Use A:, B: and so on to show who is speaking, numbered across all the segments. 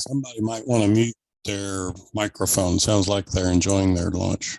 A: Somebody might want to mute their microphone. Sounds like they're enjoying their lunch.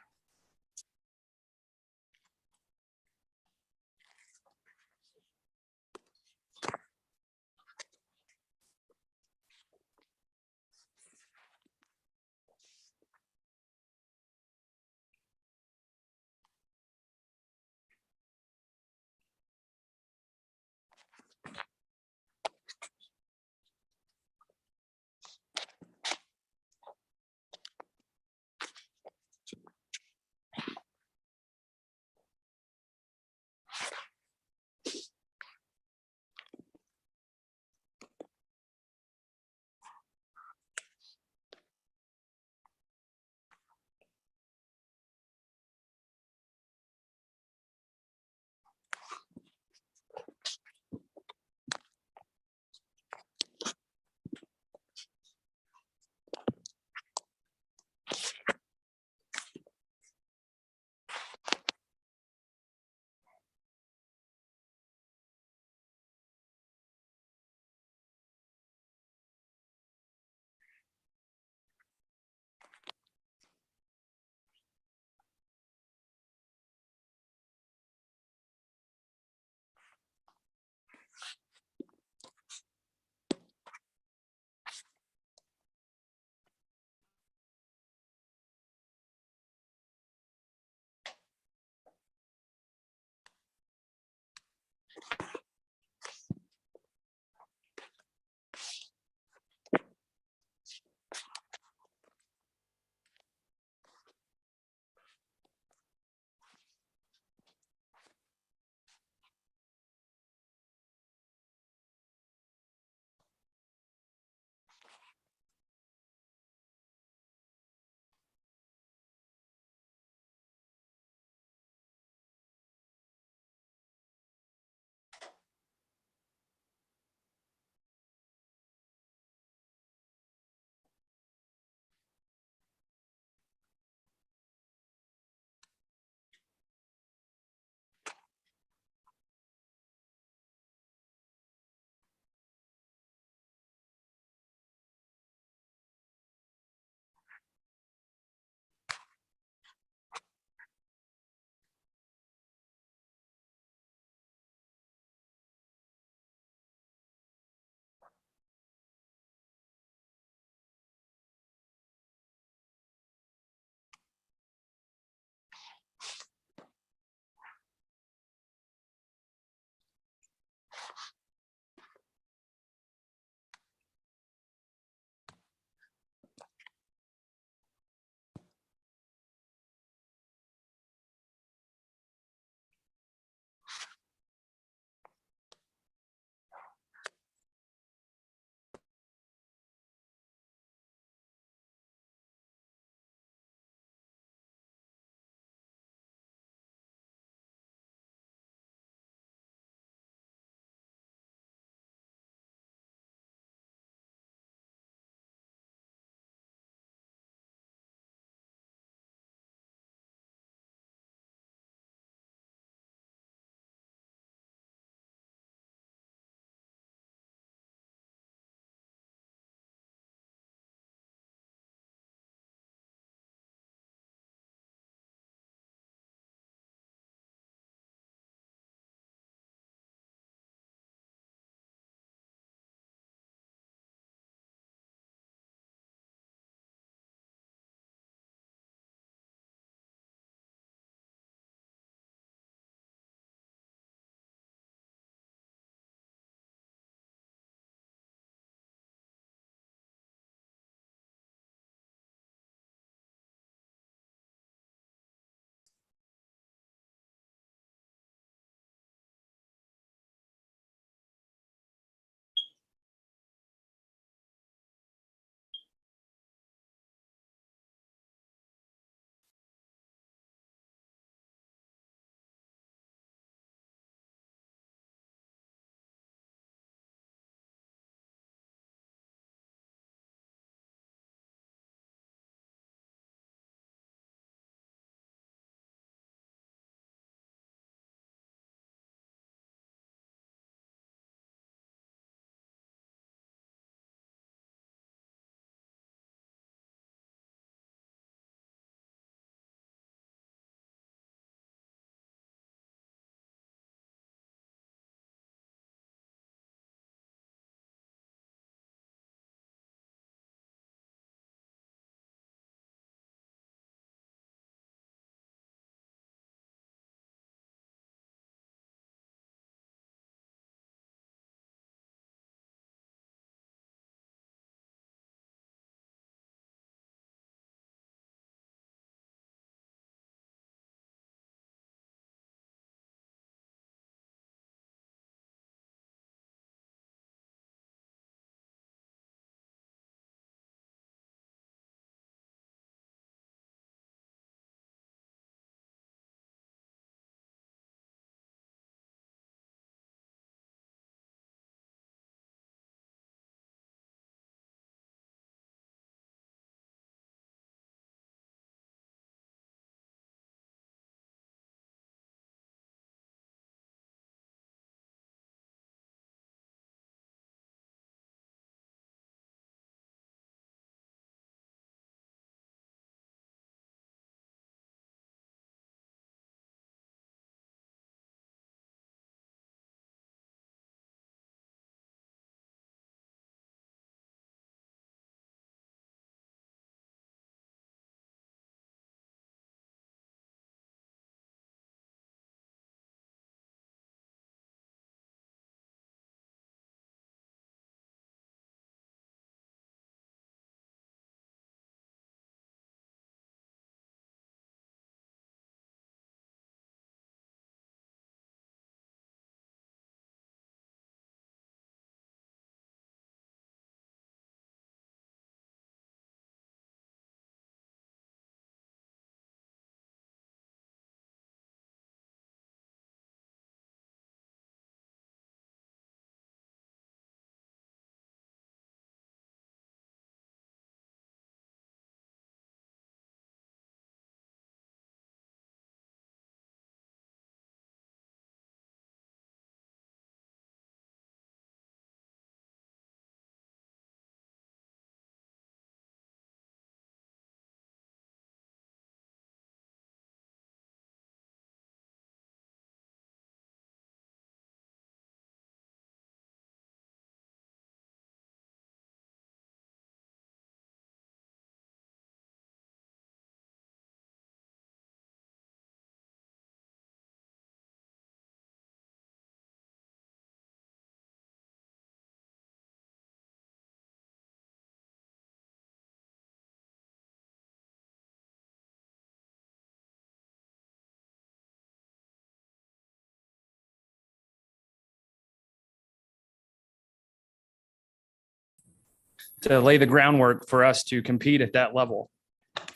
B: to lay the groundwork for us to compete at that level.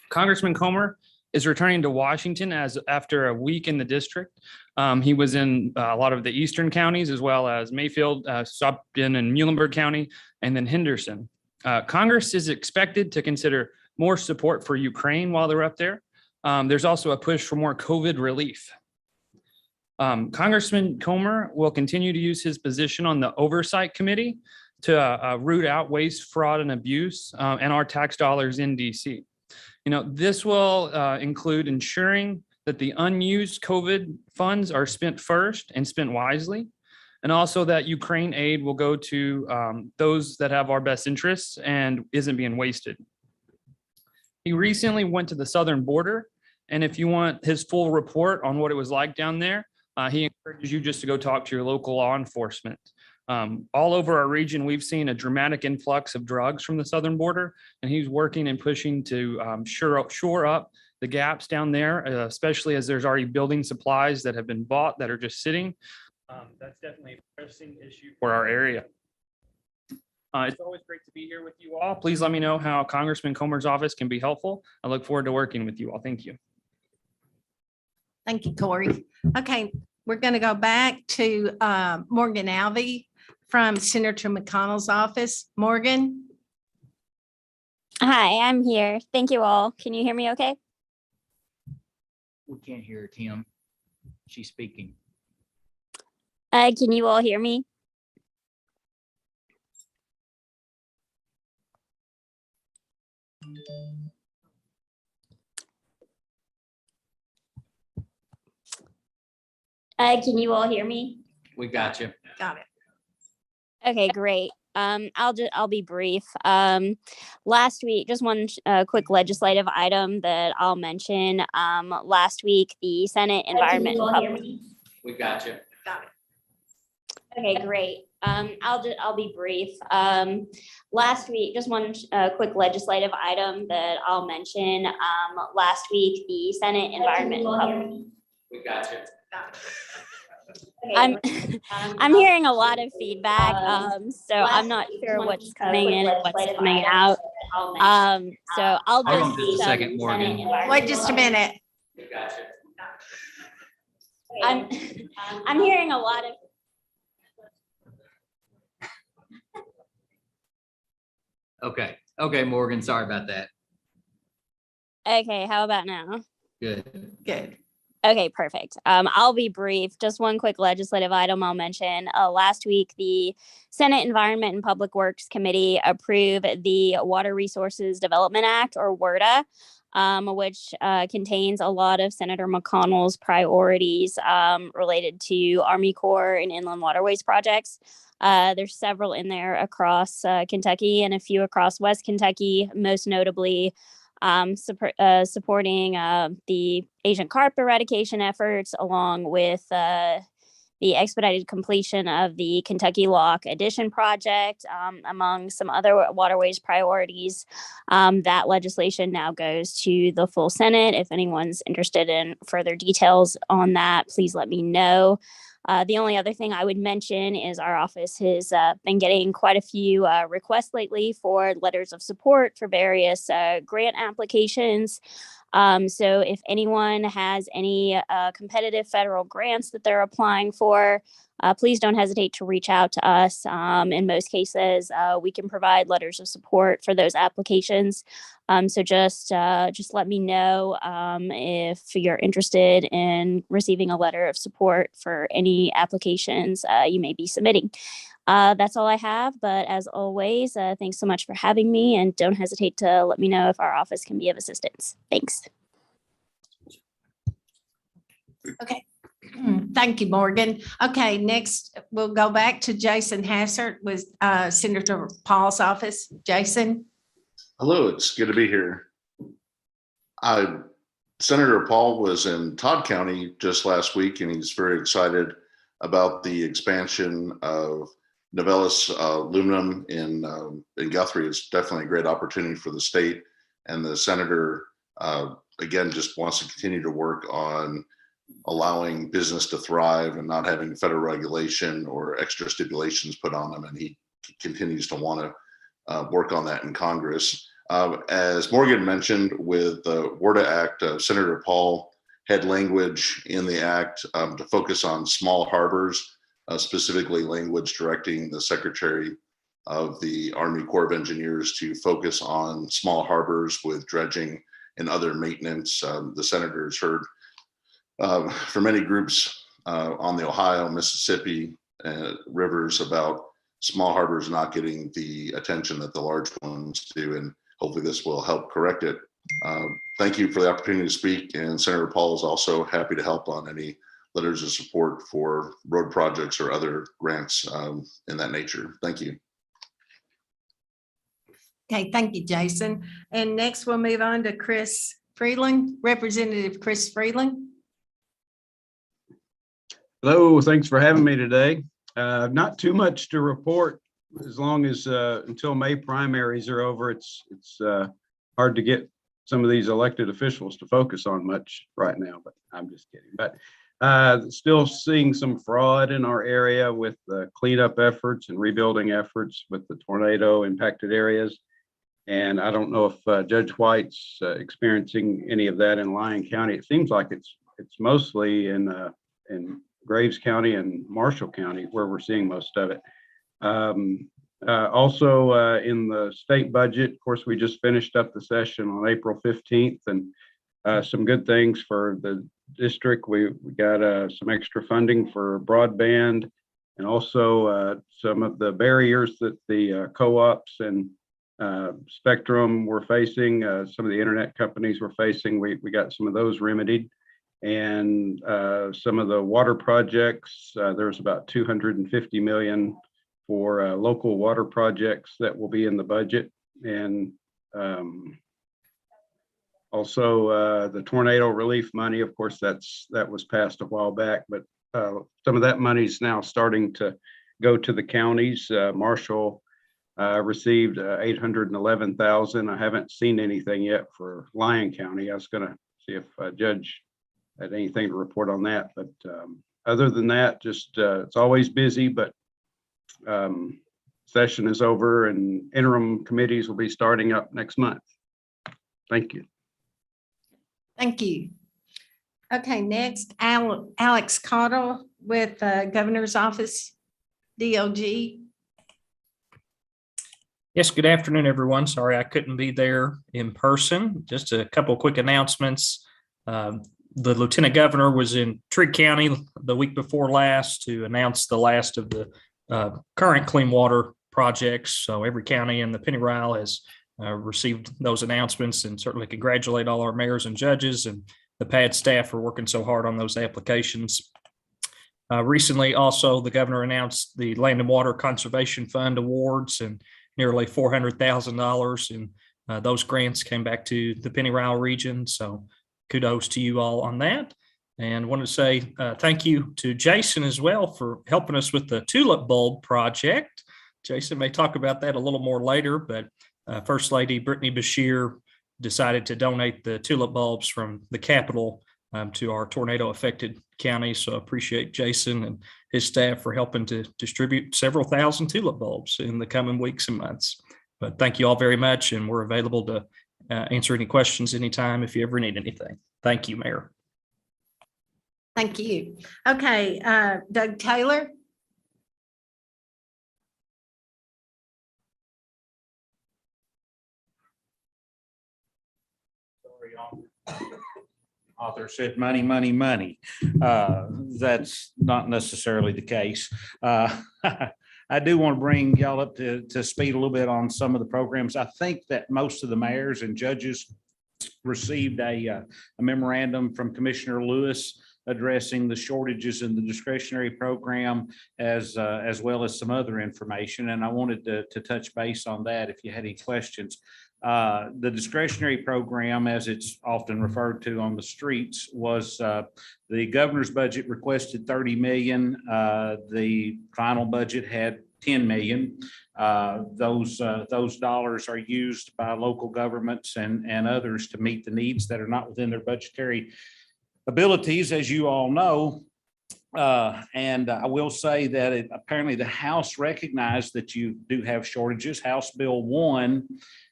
B: Congressman Comer is returning to Washington after a week in the district. He was in a lot of the eastern counties, as well as Mayfield, stopped in Muhlenberg County, and then Henderson. Congress is expected to consider more support for Ukraine while they're up there. There's also a push for more COVID relief. Congressman Comer will continue to use his position on the Oversight Committee to root out waste, fraud, and abuse and our tax dollars in DC. This will include ensuring that the unused COVID funds are spent first and spent wisely, and also that Ukraine aid will go to those that have our best interests and isn't being wasted. He recently went to the southern border, and if you want his full report on what it was like down there, he encourages you just to go talk to your local law enforcement. All over our region, we've seen a dramatic influx of drugs from the southern border, and he's working and pushing to shore up the gaps down there, especially as there's already building supplies that have been bought that are just sitting. That's definitely a pressing issue for our area. It's always great to be here with you all. Please let me know how Congressman Comer's office can be helpful. I look forward to working with you all. Thank you.
C: Thank you, Corey. Okay, we're going to go back to Morgan Alvey from Senator McConnell's office. Morgan.
D: Hi, I'm here. Thank you all. Can you hear me okay?
E: We can't hear her, Tim. She's speaking.
D: Can you all hear me? Can you all hear me?
E: We got you.
C: Got it.
D: Okay, great. I'll be brief. Last week, just one quick legislative item that I'll mention. Last week, the Senate Environment and Public.
E: We got you.
C: Got it.
D: Okay, great. I'll be brief. Last week, just one quick legislative item that I'll mention. Last week, the Senate Environment and Public.
E: We got you.
D: I'm hearing a lot of feedback, so I'm not sure what's coming in and what's coming out. So I'll
E: Hold on
D: just
E: just a second, Morgan.
C: Wait just a minute.
E: We got you.
D: I'm hearing a lot of.
E: Okay, Morgan, sorry about that.
D: Okay, how about now?
E: Good.
C: Good.
D: Okay, perfect. I'll be brief. Just one quick legislative item I'll mention. Last week, the Senate Environment and Public Works Committee approved the Water Resources Development Act, or WRDA, which contains a lot of Senator McConnell's priorities related to Army Corps and inland waterways projects. There's several in there across Kentucky and a few across West Kentucky, most notably supporting the Asian carp eradication efforts, along with the expedited completion of the Kentucky Lock Addition project, among some other waterways priorities. That legislation now goes to the full Senate. If anyone's interested in further details on that, please let me know. The only other thing I would mention is our office has been getting quite a few requests lately for letters of support for various grant applications. So if anyone has any competitive federal grants that they're applying for, please don't hesitate to reach out to us. In most cases, we can provide letters of support for those applications. So just let me know if you're interested in receiving a letter of support for any applications you may be submitting. That's all I have. But as always, thanks so much for having me, and don't hesitate to let me know if our office can be of assistance. Thanks.
C: Okay. Thank you, Morgan. Okay, next we'll go back to Jason Hassert with Senator Paul's office. Jason.
F: Hello, it's good to be here. Senator Paul was in Todd County just last week, and he's very excited about the expansion of Novelis aluminum in Guthrie. It's definitely a great opportunity for the state, and the senator, again, just wants to continue to work on allowing business to thrive and not having federal regulation or extra stipulations put on them. And he continues to want to work on that in Congress. As Morgan mentioned, with the WARDA Act, Senator Paul had language in the act to focus on small harbors, specifically language directing the Secretary of the Army Corps of Engineers to focus on small harbors with dredging and other maintenance. The senators heard from many groups on the Ohio, Mississippi rivers about small harbors not getting the attention that the large ones do, and hopefully this will help correct it. Thank you for the opportunity to speak, and Senator Paul is also happy to help on any letters of support for road projects or other grants in that nature. Thank you.
C: Okay, thank you, Jason. And next we'll move on to Chris Freeland, Representative Chris Freeland.
G: Hello, thanks for having me today. Not too much to report as long as until May primaries are over. It's hard to get some of these elected officials to focus on much right now, but I'm just kidding. But still seeing some fraud in our area with the cleanup efforts and rebuilding efforts with the tornado impacted areas. And I don't know if Judge White's experiencing any of that in Lyon County. It seems like it's mostly in Graves County and Marshall County where we're seeing most of it. Also in the state budget, of course, we just finished up the session on April 15th, and some good things for the district. We got some extra funding for broadband, and also some of the barriers that the co-ops and Spectrum were facing, some of the internet companies were facing. We got some of those remedied. And some of the water projects, there's about $250 million for local water projects that will be in the budget. And also the tornado relief money, of course, that was passed a while back, but some of that money is now starting to go to the counties. Marshall received $811,000. I haven't seen anything yet for Lyon County. I was going to see if Judge had anything to report on that, but other than that, just it's always busy, but session is over and interim committees will be starting up next month. Thank you.
C: Thank you. Okay, next, Alex Cottle with Governor's Office, DOG.
H: Yes, good afternoon, everyone. Sorry I couldn't be there in person. Just a couple of quick announcements. The Lieutenant Governor was in Trigg County the week before last to announce the last of the current clean water projects. So every county in the Pennyrile has received those announcements, and certainly congratulate all our mayors and judges and the PAD staff for working so hard on those applications. Recently, also, the governor announced the Land and Water Conservation Fund awards, and nearly $400,000 in those grants came back to the Pennyrile region. So kudos to you all on that. And wanted to say thank you to Jason as well for helping us with the tulip bulb project. Jason may talk about that a little more later, but First Lady Brittany Bashir decided to donate the tulip bulbs from the Capitol to our tornado affected counties. So appreciate Jason and his staff for helping to distribute several thousand tulip bulbs in the coming weeks and months. But thank you all very much, and we're available to answer any questions anytime if you ever need anything. Thank you, Mayor.
C: Thank you. Okay, Doug Taylor.
I: Author said money, money, money. That's not necessarily the case. I do want to bring y'all up to speed a little bit on some of the programs. I think that most of the mayors and judges received a memorandum from Commissioner Lewis addressing the shortages in the discretionary program as well as some other information. And I wanted to touch base on that if you had any questions. The discretionary program, as it's often referred to on the streets, was the governor's budget requested 30 million. The final budget had 10 million. Those dollars are used by local governments and others to meet the needs that are not within their budgetary abilities. As you all know, And I will say that apparently the House recognized that you do have shortages. House Bill 1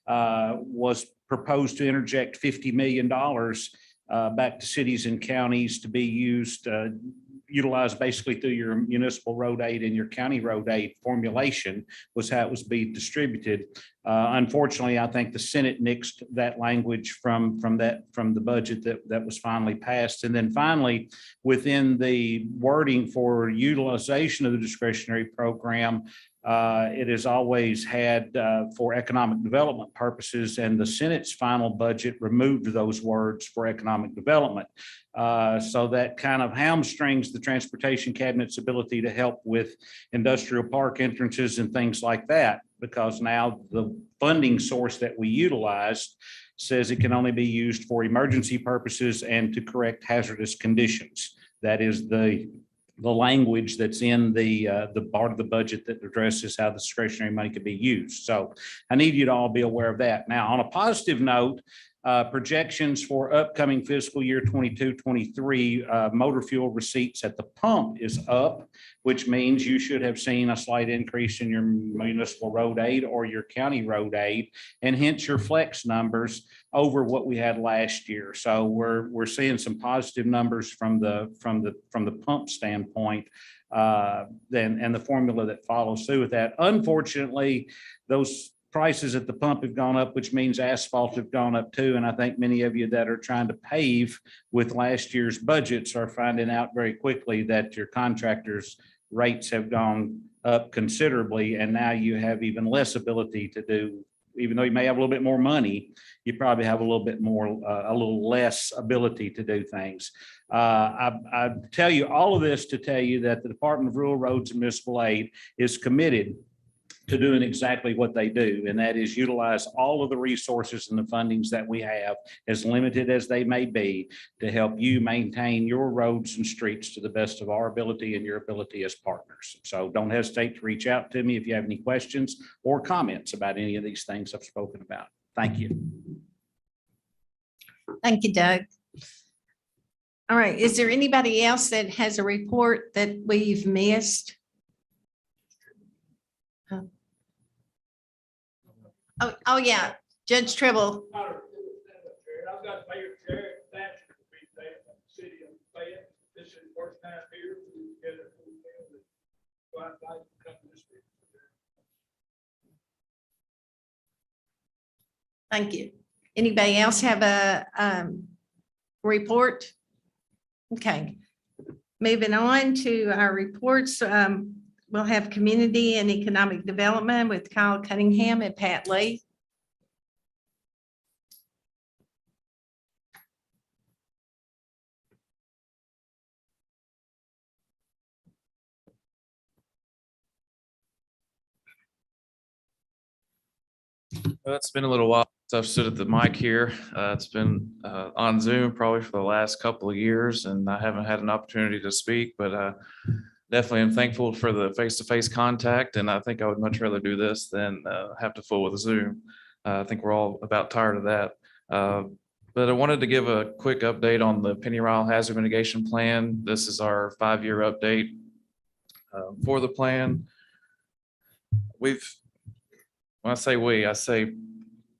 I: was proposed to interject $50 million back to cities and counties to be utilized basically through your municipal road aid and your county road aid formulation was how it was being distributed. Unfortunately, I think the Senate nixed that language from the budget that was finally passed. And then finally, within the wording for utilization of the discretionary program, it has always had for economic development purposes, and the Senate's final budget removed those words for economic development. So that kind of hamstrings the transportation cabinet's ability to help with industrial park entrances and things like that, because now the funding source that we utilized says it can only be used for emergency purposes and to correct hazardous conditions. That is the language that's in the part of the budget that addresses how the discretionary money could be used. So I need you to all be aware of that. Now, on a positive note, projections for upcoming fiscal year 22-23 motor fuel receipts at the pump is up, which means you should have seen a slight increase in your municipal road aid or your county road aid, and hence your flex numbers over what we had last year. So we're seeing some positive numbers from the pump standpoint, and the formula that follows through with that. Unfortunately, those prices at the pump have gone up, which means asphalt have gone up too. And I think many of you that are trying to pave with last year's budgets are finding out very quickly that your contractors' rates have gone up considerably. And now you have even less ability to do, even though you may have a little bit more money, you probably have a little bit more, a little less ability to do things. I tell you all of this to tell you that the Department of Rural Roads and Municipal Aid is committed to doing exactly what they do, and that is utilize all of the resources and the fundings that we have, as limited as they may be, to help you maintain your roads and streets to the best of our ability and your ability as partners. So don't hesitate to reach out to me if you have any questions or comments about any of these things I've spoken about. Thank you.
C: Thank you, Doug. All right, is there anybody else that has a report that we've missed? Oh, yeah, Judge Tribble.
J: I've got Mayor Jared Thatcher to be there in the city of Fayette. This is the first time here. So I'd like to come this week.
C: Thank you. Anybody else have a report? Okay, moving on to our reports. We'll have community and economic development with Kyle Cunningham and Pat Lee.
K: Well, it's been a little while since I've stood at the mic here. It's been on Zoom probably for the last couple of years, and I haven't had an opportunity to speak, but definitely am thankful for the face-to-face contact, and I think I would much rather do this than have to fool with a Zoom. I think we're all about tired of that. But I wanted to give a quick update on the Pennyrile Hazard Mitigation Plan. This is our 5-year update for the plan. When I say we, I say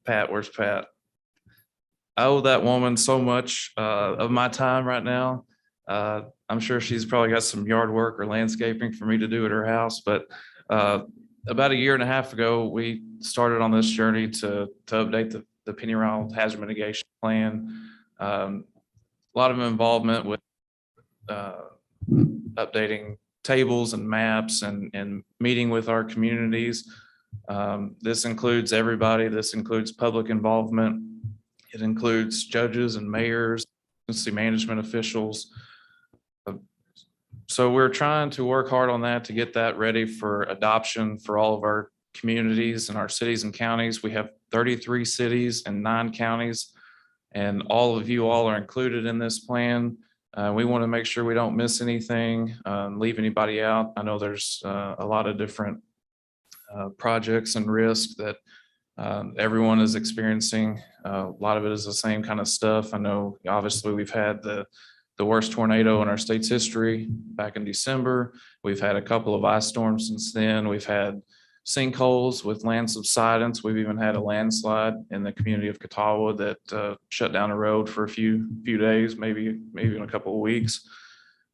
K: Pat. Where's Pat? I owe that woman so much of my time right now. I'm sure she's probably got some yard work or landscaping for me to do at her house, but about a year and a half ago, we started on this journey to update the Pennyrile Hazard Mitigation Plan. A lot of involvement with updating tables and maps and meeting with our communities. This includes everybody. This includes public involvement. It includes judges and mayors, emergency management officials. So we're trying to work hard on that to get that ready for adoption for all of our communities and our cities and counties. We have 33 cities and 9 counties, and all of you all are included in this plan. We want to make sure we don't miss anything, leave anybody out. I know there's a lot of different projects and risks that everyone is experiencing. A lot of it is the same kind of stuff. I know obviously we've had the the worst tornado in our state's history back in December. We've had a couple of ice storms since then. We've had sinkholes with land subsidence. We've even had a landslide in the community of Catawba that shut down a road for a few days, maybe in a couple of weeks.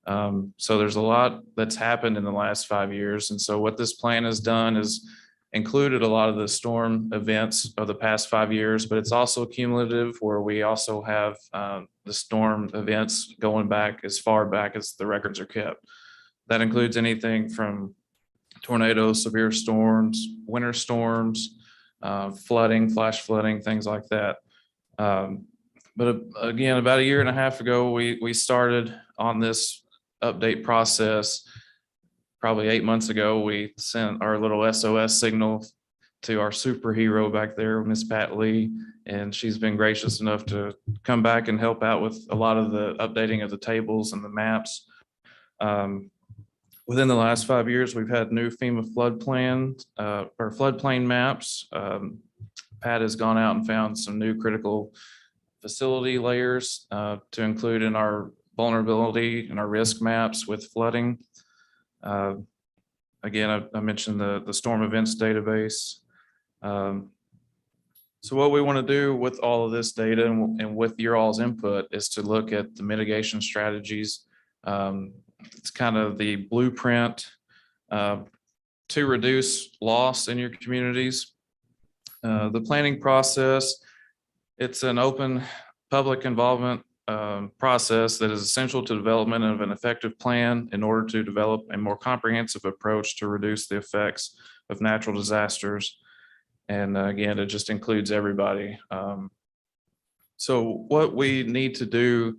K: So there's a lot that's happened in the last 5 years. And so what this plan has done is included a lot of the storm events of the past 5 years, but it's also cumulative, where we also have the storm events going back as far back as the records are kept. That includes anything from tornadoes, severe storms, winter storms, flooding, flash flooding, things like that. But again, about 1.5 years ago, we started on this update process. Probably 8 months ago, we sent our little SOS signal to our superhero back there, Miss Pat Lee, and she's been gracious enough to come back and help out with a lot of the updating of the tables and the maps. Within the last 5 years, we've had new FEMA flood plans or floodplain maps. Pat has gone out and found some new critical facility layers to include in our vulnerability and our risk maps with flooding. Again, I mentioned the storm events database. So what we want to do with all of this data and with your all's input is to look at the mitigation strategies. It's kind of the blueprint to reduce loss in your communities. The planning process, it's an open public involvement process that is essential to development of an effective plan in order to develop a more comprehensive approach to reduce the effects of natural disasters. And again, it just includes everybody. So what we need to do,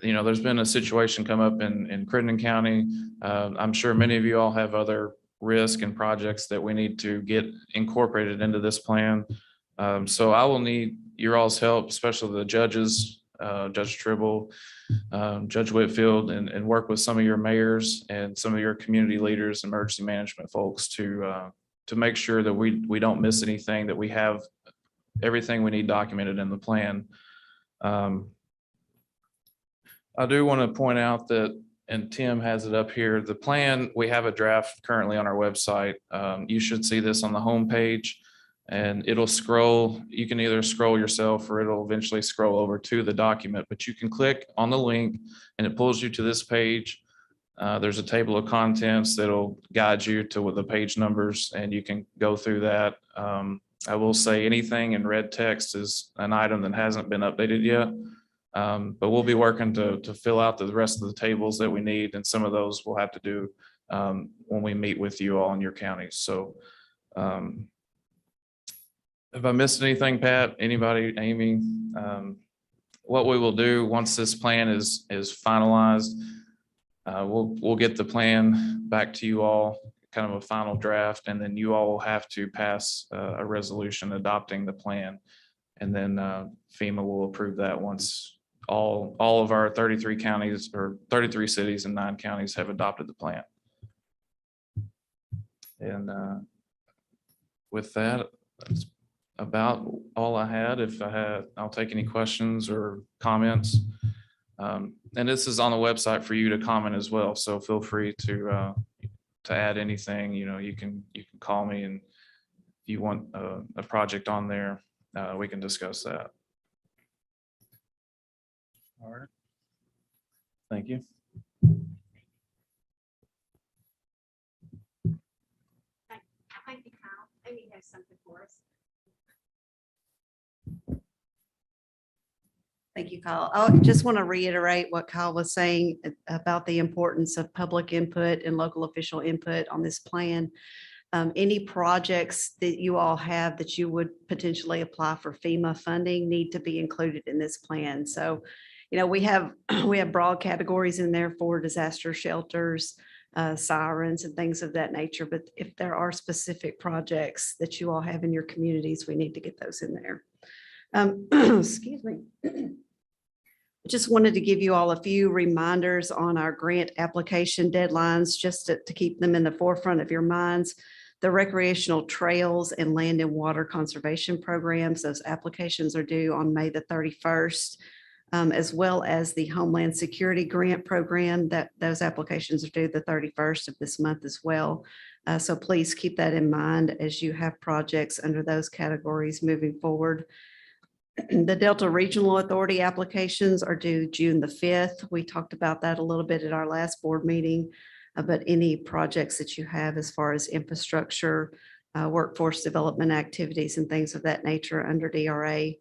K: there's been a situation come up in Crittenden County. I'm sure many of you all have other risk and projects that we need to get incorporated into this plan. So I will need your all's help, especially the judges, Judge Tribble, Judge Whitfield, and work with some of your mayors and some of your community leaders, emergency management folks to make sure that we don't miss anything, that we have everything we need documented in the plan. I do want to point out that, and Tim has it up here, the plan, we have a draft currently on our website. You should see this on the homepage, and it'll scroll. You can either scroll yourself or it'll eventually scroll over to the document, but you can click on the link and it pulls you to this page. There's a table of contents that'll guide you to the page numbers, and you can go through that. I will say anything in red text is an item that hasn't been updated yet. But we'll be working to fill out the rest of the tables that we need, and some of those we'll have to do when we meet with you all in your counties. So if I missed anything, Pat, anybody, Amy, what we will do once this plan is finalized, we'll get the plan back to you all, kind of a final draft, and then you all will have to pass a resolution adopting the plan. And then FEMA will approve that once all of our 33 counties or 33 cities and 9 counties have adopted the plan. And with that, that's about all I had. I'll take any questions or comments. And this is on the website for you to comment as well. So feel free to add anything. You can call me, and if you want a project on there, we can discuss that. All right. Thank you.
C: Thank you, Kyle. Amy has something for us.
L: Thank you, Kyle. I just want to reiterate what Kyle was saying about the importance of public input and local official input on this plan. Any projects that you all have that you would potentially apply for FEMA funding need to be included in this plan. So, we have broad categories in there for disaster shelters, sirens and things of that nature. But if there are specific projects that you all have in your communities, we need to get those in there. Excuse me. Just wanted to give you all a few reminders on our grant application deadlines, just to keep them in the forefront of your minds. The recreational trails and land and water conservation programs, those applications are due on May the 31st. as well as the Homeland Security Grant Program. That those applications are due the 31st of this month as well. So please keep that in mind as you have projects under those categories moving forward. The Delta Regional Authority applications are due June the 5th. We talked about that a little bit at our last board meeting, but any projects that you have as far as infrastructure, workforce development activities and things of that nature under DRA.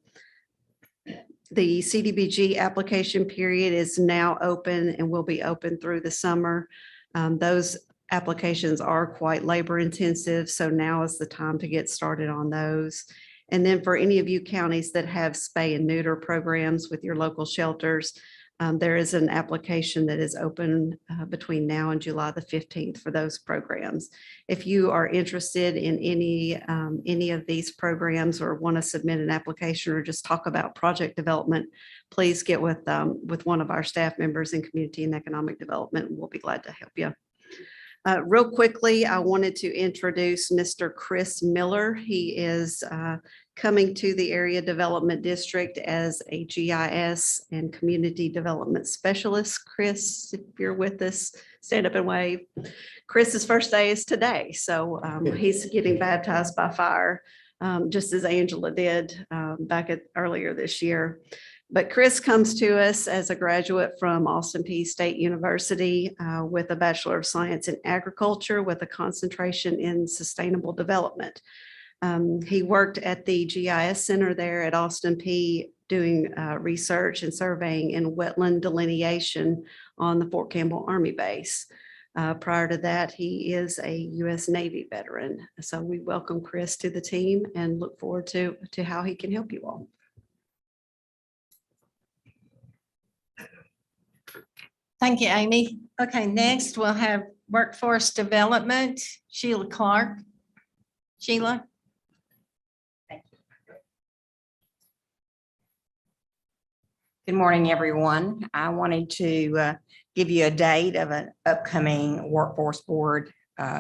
L: The CDBG application period is now open and will be open through the summer. Those applications are quite labor intensive, so now is the time to get started on those. And then for any of you counties that have spay and neuter programs with your local shelters, there is an application that is open between now and July the 15th for those programs. If you are interested in any of these programs or want to submit an application or just talk about project development, please get with one of our staff members in Community and Economic Development, and we'll be glad to help you. Real quickly, I wanted to introduce Mr. Chris Miller. He is coming to the Area Development District as a GIS and Community Development Specialist. Chris, if you're with us, stand up and wave. Chris's first day is today, so he's getting baptized by fire, just as Angela did earlier this year. But Chris comes to us as a graduate from Austin Peay State University with a Bachelor of Science in Agriculture with a concentration in sustainable development. He worked at the GIS Center there at Austin Peay doing research and surveying in wetland delineation on the Fort Campbell Army Base. Prior to that, he is a U.S. Navy veteran. So we welcome Chris to the team and look forward to how he can help you all.
C: Thank you, Amy. Okay, next we'll have Workforce Development, Sheila Clark. Sheila?
M: Good morning, everyone. I wanted to give you a date of an upcoming Workforce Board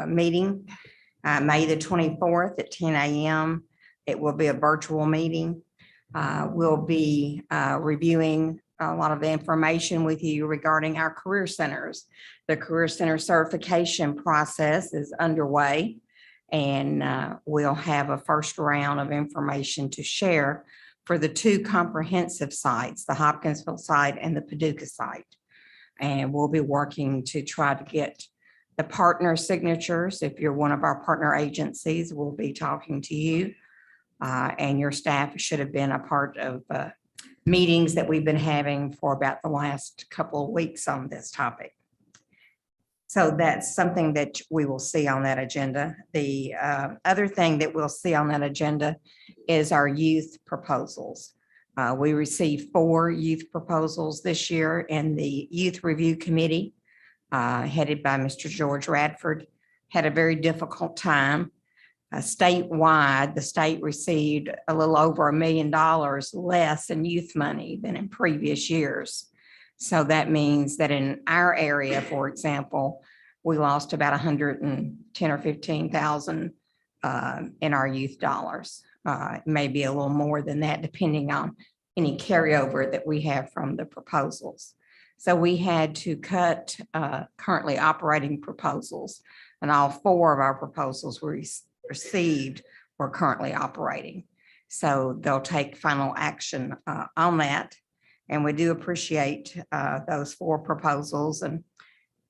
M: meeting, May the 24th at 10 a.m. It will be a virtual meeting. We'll be reviewing a lot of information with you regarding our career centers. The Career Center certification process is underway, and we'll have a first round of information to share for the two comprehensive sites, the Hopkinsville site and the Paducah site. And we'll be working to try to get the partner signatures. If you're one of our partner agencies, we'll be talking to you. And your staff should have been a part of meetings that we've been having for about the last couple of weeks on this topic. So that's something that we will see on that agenda. The other thing that we'll see on that agenda is our youth proposals. We received 4 youth proposals this year, in the Youth Review Committee, headed by Mr. George Radford, had a very difficult time. Statewide, the state received a little over $1 million less in youth money than in previous years. So that means that in our area, for example, we lost about 110 or 15,000 in our youth dollars. Maybe a little more than that, depending on any carryover that we have from the proposals. So we had to cut currently operating proposals, and all 4 of our proposals were received were currently operating. So they'll take final action on that. And we do appreciate those 4 proposals and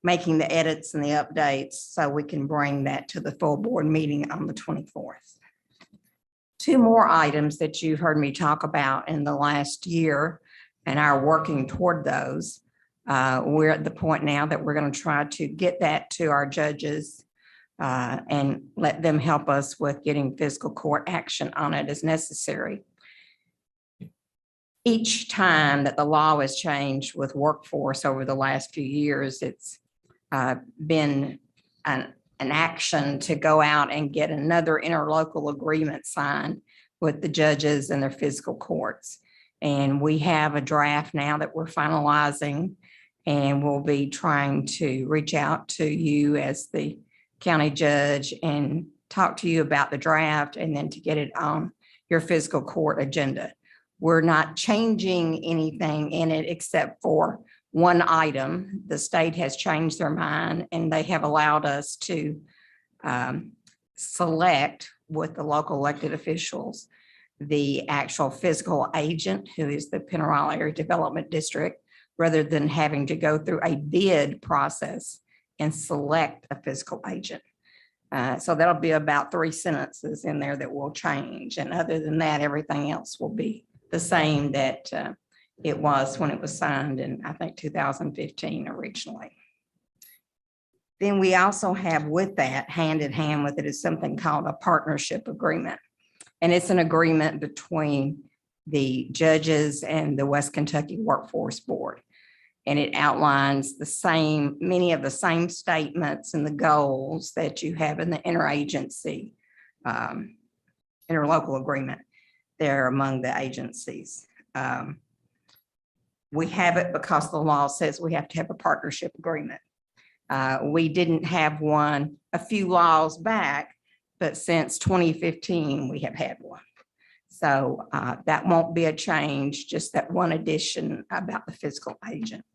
M: making the edits and the updates so we can bring that to the full board meeting on the 24th. 2 more items that you've heard me talk about in the last year and are working toward those. We're at the point now that we're going to try to get that to our judges and let them help us with getting fiscal court action on it as necessary. Each time that the law has changed with workforce over the last few years, it's been an action to go out and get another interlocal agreement signed with the judges and their fiscal courts. And we have a draft now that we're finalizing, and we'll be trying to reach out to you as the county judge and talk to you about the draft, and then to get it on your fiscal court agenda. We're not changing anything in it except for one item. The state has changed their mind and they have allowed us to select with the local elected officials the actual physical agent, who is the Pennyrile Area Development District, rather than having to go through a bid process and select a physical agent. So that'll be about 3 sentences in there that will change. And other than that, everything else will be the same that it was when it was signed in, I think, 2015 originally. Then we also have with that, hand in hand with it, is something called a partnership agreement. And it's an agreement between the judges and the West Kentucky Workforce Board. And it outlines many of the same statements and the goals that you have in the interagency, interlocal agreement there among the agencies. We have it because the law says we have to have a partnership agreement. We didn't have one a few laws back, but since 2015, we have had one. So that won't be a change, just that one addition about the physical agent.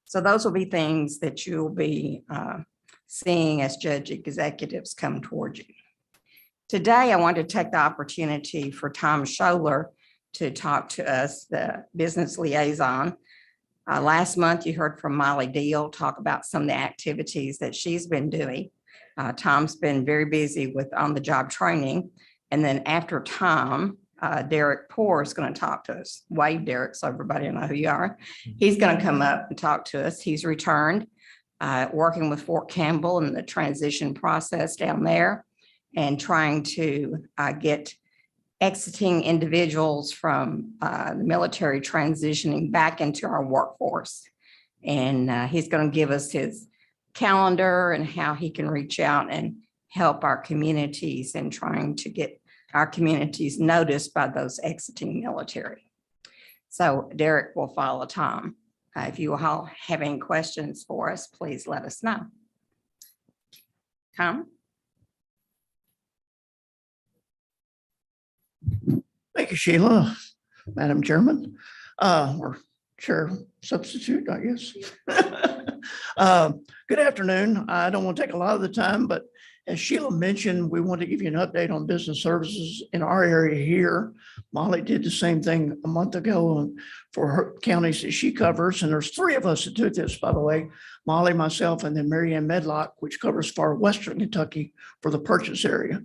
M: So those will be things that you'll be seeing as judge executives come towards you. Today, I want to take the opportunity for Tom Scholler to talk to us, the business liaison. Last month, you heard from Molly Deal talk about some of the activities that she's been doing. Tom's been very busy with on-the-job training. And then after Tom, Derek Poor is going to talk to us. Wave, Derek, so everybody will know who you are. He's going to come up and talk to us. He's returned, working with Fort Campbell in the transition process down there and trying to get exiting individuals from the military transitioning back into our workforce. And he's going to give us his calendar and how he can reach out and help our communities in trying to get our communities noticed by those exiting military. So Derek will follow Tom. If you all have any questions for us, please let us know. Tom?
N: Thank you, Sheila, Madam Chairman, or Chair Substitute, I guess. Good afternoon. I don't want to take a lot of the time, but as Sheila mentioned, we want to give you an update on business services in our area here. Molly did the same thing a month ago for her counties that she covers. And there's 3 of us that do this, by the way, Molly, myself, and then Mary Ann Medlock, which covers far western Kentucky for the purchase area.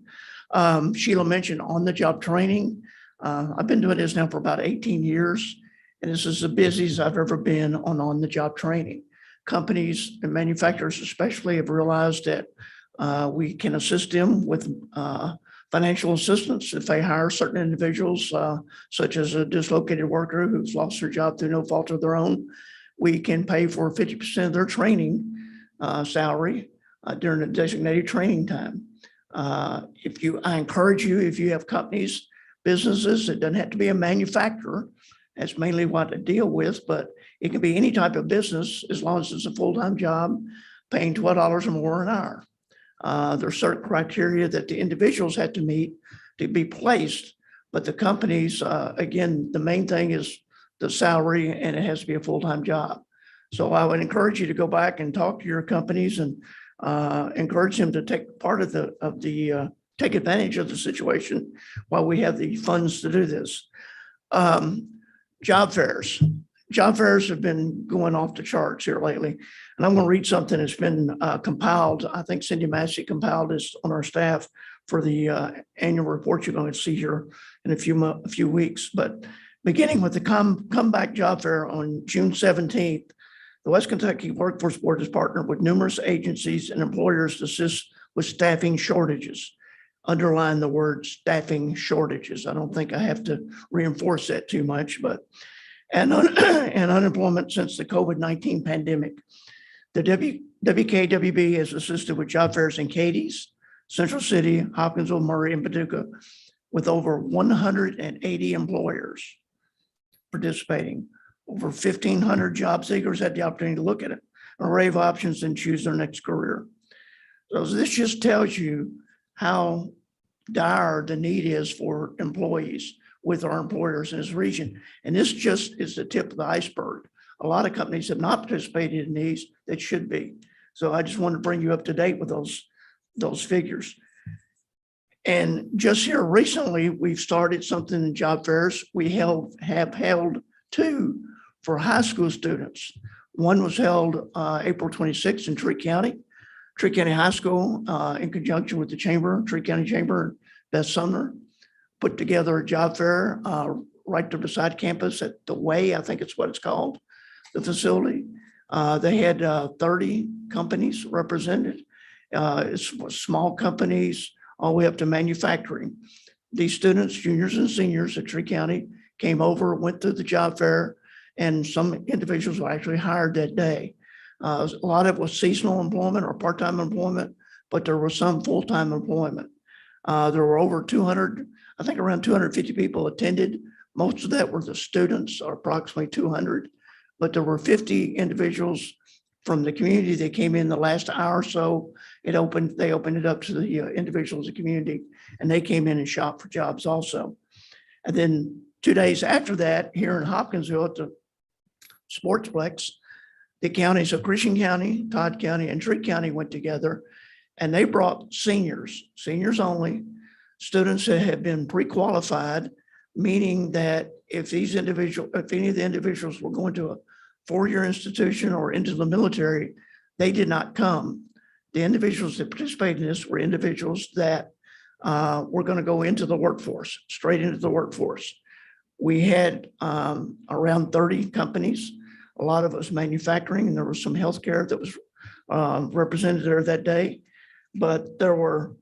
N: Sheila mentioned on-the-job training. I've been doing this now for about 18 years, and this is the busiest I've ever been on-the-job training. Companies and manufacturers especially have realized that we can assist them with financial assistance if they hire certain individuals, such as a dislocated worker who's lost their job through no fault of their own. We can pay for 50% of their training salary during the designated training time. I encourage you, if you have companies, businesses, it doesn't have to be a manufacturer. That's mainly what I deal with, but it can be any type of business as long as it's a full-time job, paying $12 or more an hour. There's certain criteria that the individuals have to meet to be placed, but the companies, again, the main thing is the salary, and it has to be a full-time job. So I would encourage you to go back and talk to your companies and encourage them to take part of take advantage of the situation while we have the funds to do this. Job fairs. Job fairs have been going off the charts here lately. And I'm going to read something that's been compiled. I think Cindy Massey compiled this on our staff for the annual report you're going to see here in a few weeks. But beginning with the comeback job fair on June 17th, the West Kentucky Workforce Board has partnered with numerous agencies and employers to assist with staffing shortages. Underline the word staffing shortages. I don't think I have to reinforce that too much, but and unemployment since the COVID-19 pandemic. The WKWB has assisted with job fairs in Cadiz, Central City, Hopkinsville, Murray, and Paducah, with over 180 employers participating. Over 1,500 job seekers had the opportunity to look at it, an array of options and choose their next career. So this just tells you how dire the need is for employees. with our employers in this region. And this just is the tip of the iceberg. A lot of companies have not participated in these that should be. So I just wanted to bring you up to date with those figures. And just here recently, we've started something in job fairs. We have held 2 for high school students. One was held April 26th in Tree County High School, in conjunction with the Chamber, Tree County Chamber, and Beth Sumner, put together a job fair right there beside campus at the Way, I think it's what it's called, the facility. They had 30 companies represented. It's small companies all the way up to manufacturing. These students, juniors and seniors at Tree County, came over, went through the job fair, and some individuals were actually hired that day. A lot of it was seasonal employment or part-time employment, but there was some full-time employment. There were over 200, I think around 250 people attended. Most of that were the students, or approximately 200, but there were 50 individuals from the community that came in the last hour or so. They opened it up to the individuals in the community, and they came in and shopped for jobs also. And then 2 days after that, here in Hopkinsville at the Sportsplex, the counties of Christian County, Todd County, and Tree County went together, and they brought seniors only, students that had been pre-qualified, meaning that if any of the individuals were going to a 4-year institution or into the military, they did not come. The individuals that participated in this were individuals that were going to go into the workforce, straight into the workforce. We had around 30 companies. A lot of it was manufacturing, and there was some healthcare that was represented there that day. But there were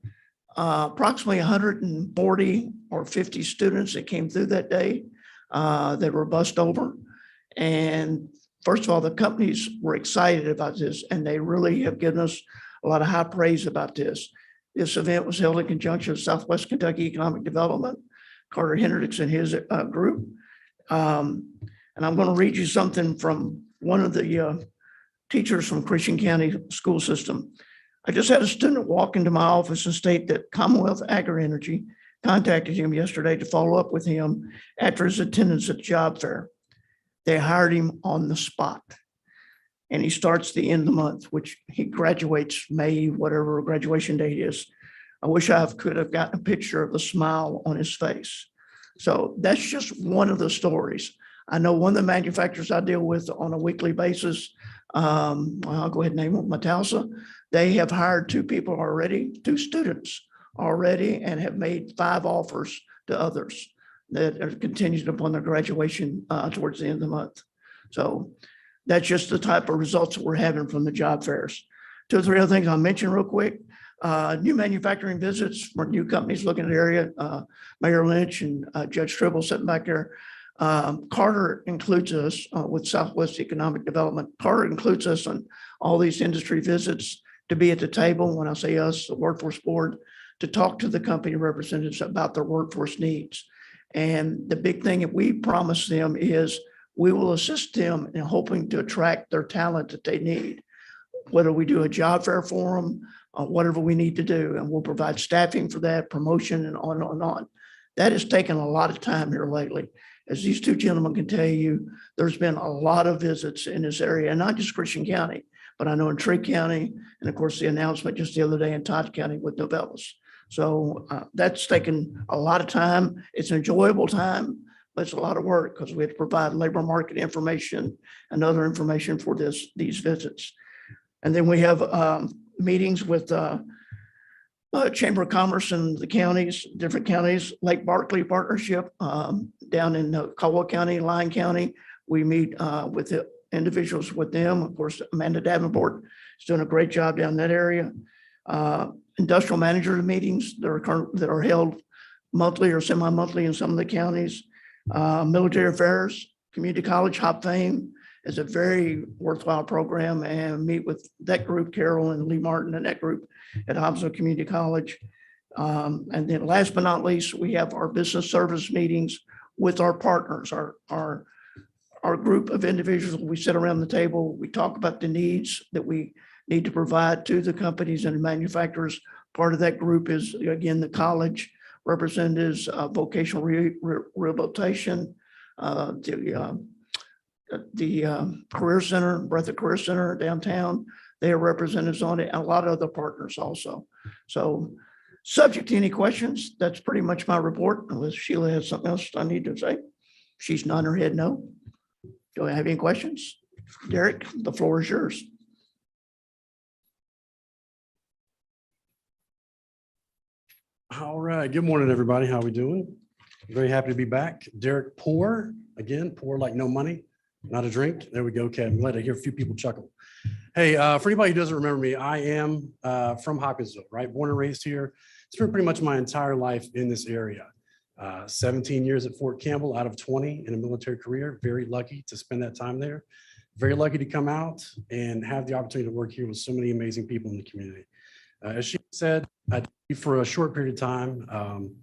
N: approximately 140 or 50 students that came through that day that were bussed over. And first of all, the companies were excited about this, and they really have given us a lot of high praise about this. This event was held in conjunction with Southwest Kentucky Economic Development, Carter Hendricks and his group. And I'm going to read you something from one of the teachers from Christian County school system. I just had a student walk into my office and state that Commonwealth Agri-Energy contacted him yesterday to follow up with him after his attendance at the job fair. They hired him on the spot. And he starts the end of the month, which he graduates May, whatever graduation date is. I wish I could have gotten a picture of the smile on his face. So that's just one of the stories. I know one of the manufacturers I deal with on a weekly basis, I'll go ahead and name them, Metalsa. They have hired 2 people already, 2 students already, and have made 5 offers to others that are contingent upon their graduation towards the end of the month. So that's just the type of results that we're having from the job fairs. 2 or 3 other things I'll mention real quick. New manufacturing visits for new companies looking at the area. Mayor Lynch and Judge Tribble sitting back there. Carter includes us with Southwest Economic Development. Carter includes us on all these industry visits to be at the table. When I say us, the workforce board, to talk to the company representatives about their workforce needs. And the big thing that we promise them is we will assist them in hoping to attract their talent that they need. Whether we do a job fair for them, whatever we need to do, and we'll provide staffing for that, promotion, and on and on and on. That has taken a lot of time here lately. As these 2 gentlemen can tell you, there's been a lot of visits in this area, and not just Christian County, but I know in Tree County, and of course the announcement just the other day in Todd County with Novellis. So that's taken a lot of time. It's an enjoyable time, but it's a lot of work because we have to provide labor market information and other information for these visits. And then we have meetings with Chamber of Commerce and the counties, different counties, Lake Barkley Partnership down in Caldwell County, Lyon County. We meet with the individuals with them. Of course, Amanda Davenport is doing a great job down in that area. Industrial manager meetings that are held monthly or semi-monthly in some of the counties. Military affairs, community college, Hop Fame is a very worthwhile program, and meet with that group, Carol and Lee Martin and that group at Hopkinsville Community College. And then last but not least, we have our business service meetings with our partners, our group of individuals. We sit around the table, we talk about the needs that we need to provide to the companies and manufacturers. Part of that group is, again, the college. representatives, vocational rehabilitation, the Career Center, Breathitt Career Center downtown. They have representatives on it, and a lot of other partners also. So subject to any questions, that's pretty much my report, unless Sheila has something else I need to say. She's nodding her head no. Do I have any questions? Derek, the floor is yours.
O: All right. Good morning, everybody. How we doing? Very happy to be back. Derek Poor, again, poor like no money, not a drink. There we go. Okay, I'm glad to hear a few people chuckle. Hey, for anybody who doesn't remember me, I am from Hopkinsville, right? Born and raised here. Spent pretty much my entire life in this area. 17 years at Fort Campbell out of 20 in a military career. Very lucky to spend that time there. Very lucky to come out and have the opportunity to work here with so many amazing people in the community. As she said, I did for a short period of time.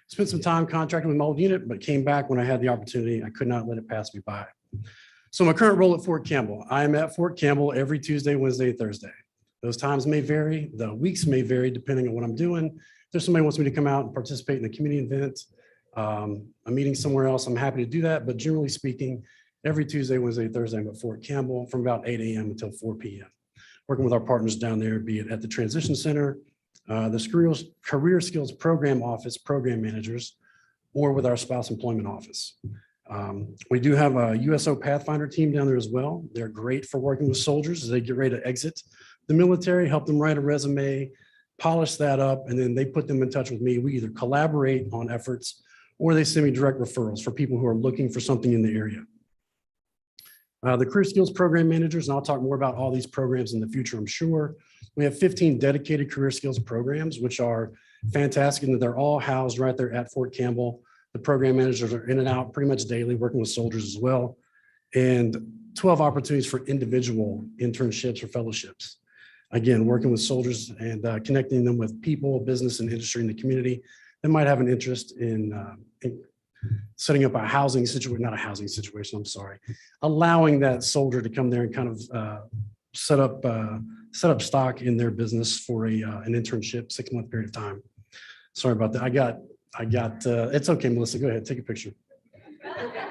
O: Spent some time contracting with my old unit, but came back when I had the opportunity. I could not let it pass me by. So my current role at Fort Campbell, I am at Fort Campbell every Tuesday, Wednesday, Thursday. Those times may vary. The weeks may vary depending on what I'm doing. If there's somebody who wants me to come out and participate in a community event, a meeting somewhere else, I'm happy to do that. But generally speaking, every Tuesday, Wednesday, Thursday, I'm at Fort Campbell from about 8 a.m. until 4 p.m. Working with our partners down there, be it at the Transition Center, the Career Skills Program Office, program managers, or with our Spouse Employment Office. We do have a USO Pathfinder team down there as well. They're great for working with soldiers as they get ready to exit the military, help them write a resume, polish that up, and then they put them in touch with me. We either collaborate on efforts or they send me direct referrals for people who are looking for something in the area. The Career Skills Program Managers, and I'll talk more about all these programs in the future, I'm sure. We have 15 dedicated career skills programs, which are fantastic, and they're all housed right there at Fort Campbell. The program managers are in and out pretty much daily, working with soldiers as well. And 12 opportunities for individual internships or fellowships. Again, working with soldiers and connecting them with people, business, and industry in the community that might have an interest in setting up a housing situation, not a housing situation, I'm sorry, allowing that soldier to come there and kind of set up stock in their business for an internship, 6-month period of time. Sorry about that. I got, it's okay, Melissa, go ahead, take a picture.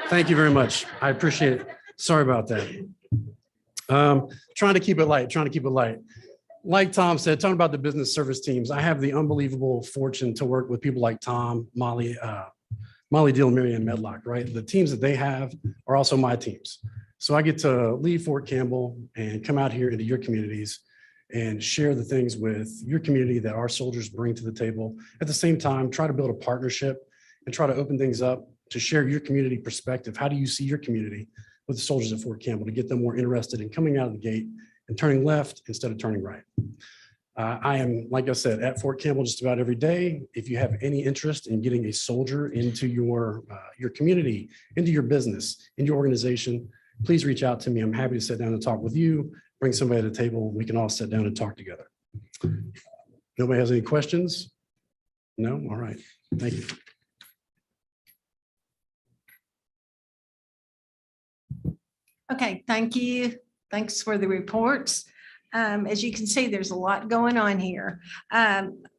O: Thank you very much. I appreciate it. Sorry about that. Trying to keep it light. Like Tom said, talking about the business service teams, I have the unbelievable fortune to work with people like Tom, Molly Deal, and Mary Ann Medlock, right? The teams that they have are also my teams. So I get to leave Fort Campbell and come out here into your communities and share the things with your community that our soldiers bring to the table. At the same time, try to build a partnership and try to open things up to share your community perspective. How do you see your community with the soldiers at Fort Campbell to get them more interested in coming out of the gate and turning left instead of turning right? I am, like I said, at Fort Campbell just about every day. If you have any interest in getting a soldier into your community, into your business, into your organization, please reach out to me. I'm happy to sit down and talk with you, bring somebody to the table. We can all sit down and talk together. Nobody has any questions? No? All right. Thank you.
C: Okay, thank you. Thanks for the reports. As you can see, there's a lot going on here.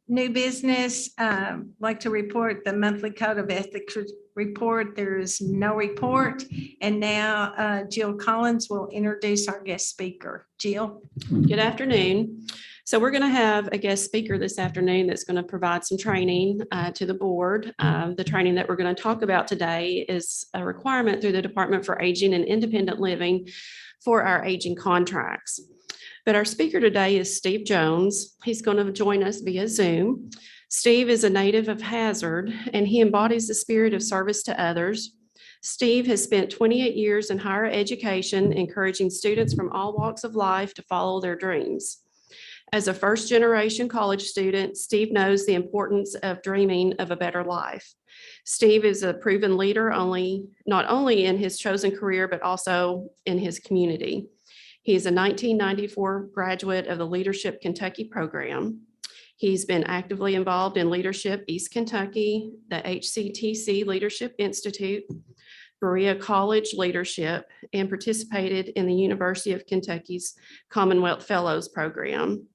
C: New business, like to report the monthly code of ethics report. There is no report. And now Jill Collins will introduce our guest speaker. Jill.
P: Good afternoon. So we're going to have a guest speaker this afternoon that's going to provide some training to the board. The training that we're going to talk about today is a requirement through the Department for Aging and Independent Living for our aging contracts. But our speaker today is Steve Jones. He's going to join us via Zoom. Steve is a native of Hazard, and he embodies the spirit of service to others. Steve has spent 28 years in higher education, encouraging students from all walks of life to follow their dreams. As a first-generation college student, Steve knows the importance of dreaming of a better life. Steve is a proven leader not only in his chosen career, but also in his community. He is a 1994 graduate of the Leadership Kentucky program. He's been actively involved in Leadership East Kentucky, the HCTC Leadership Institute, Berea College leadership, and participated in the University of Kentucky's Commonwealth Fellows Program.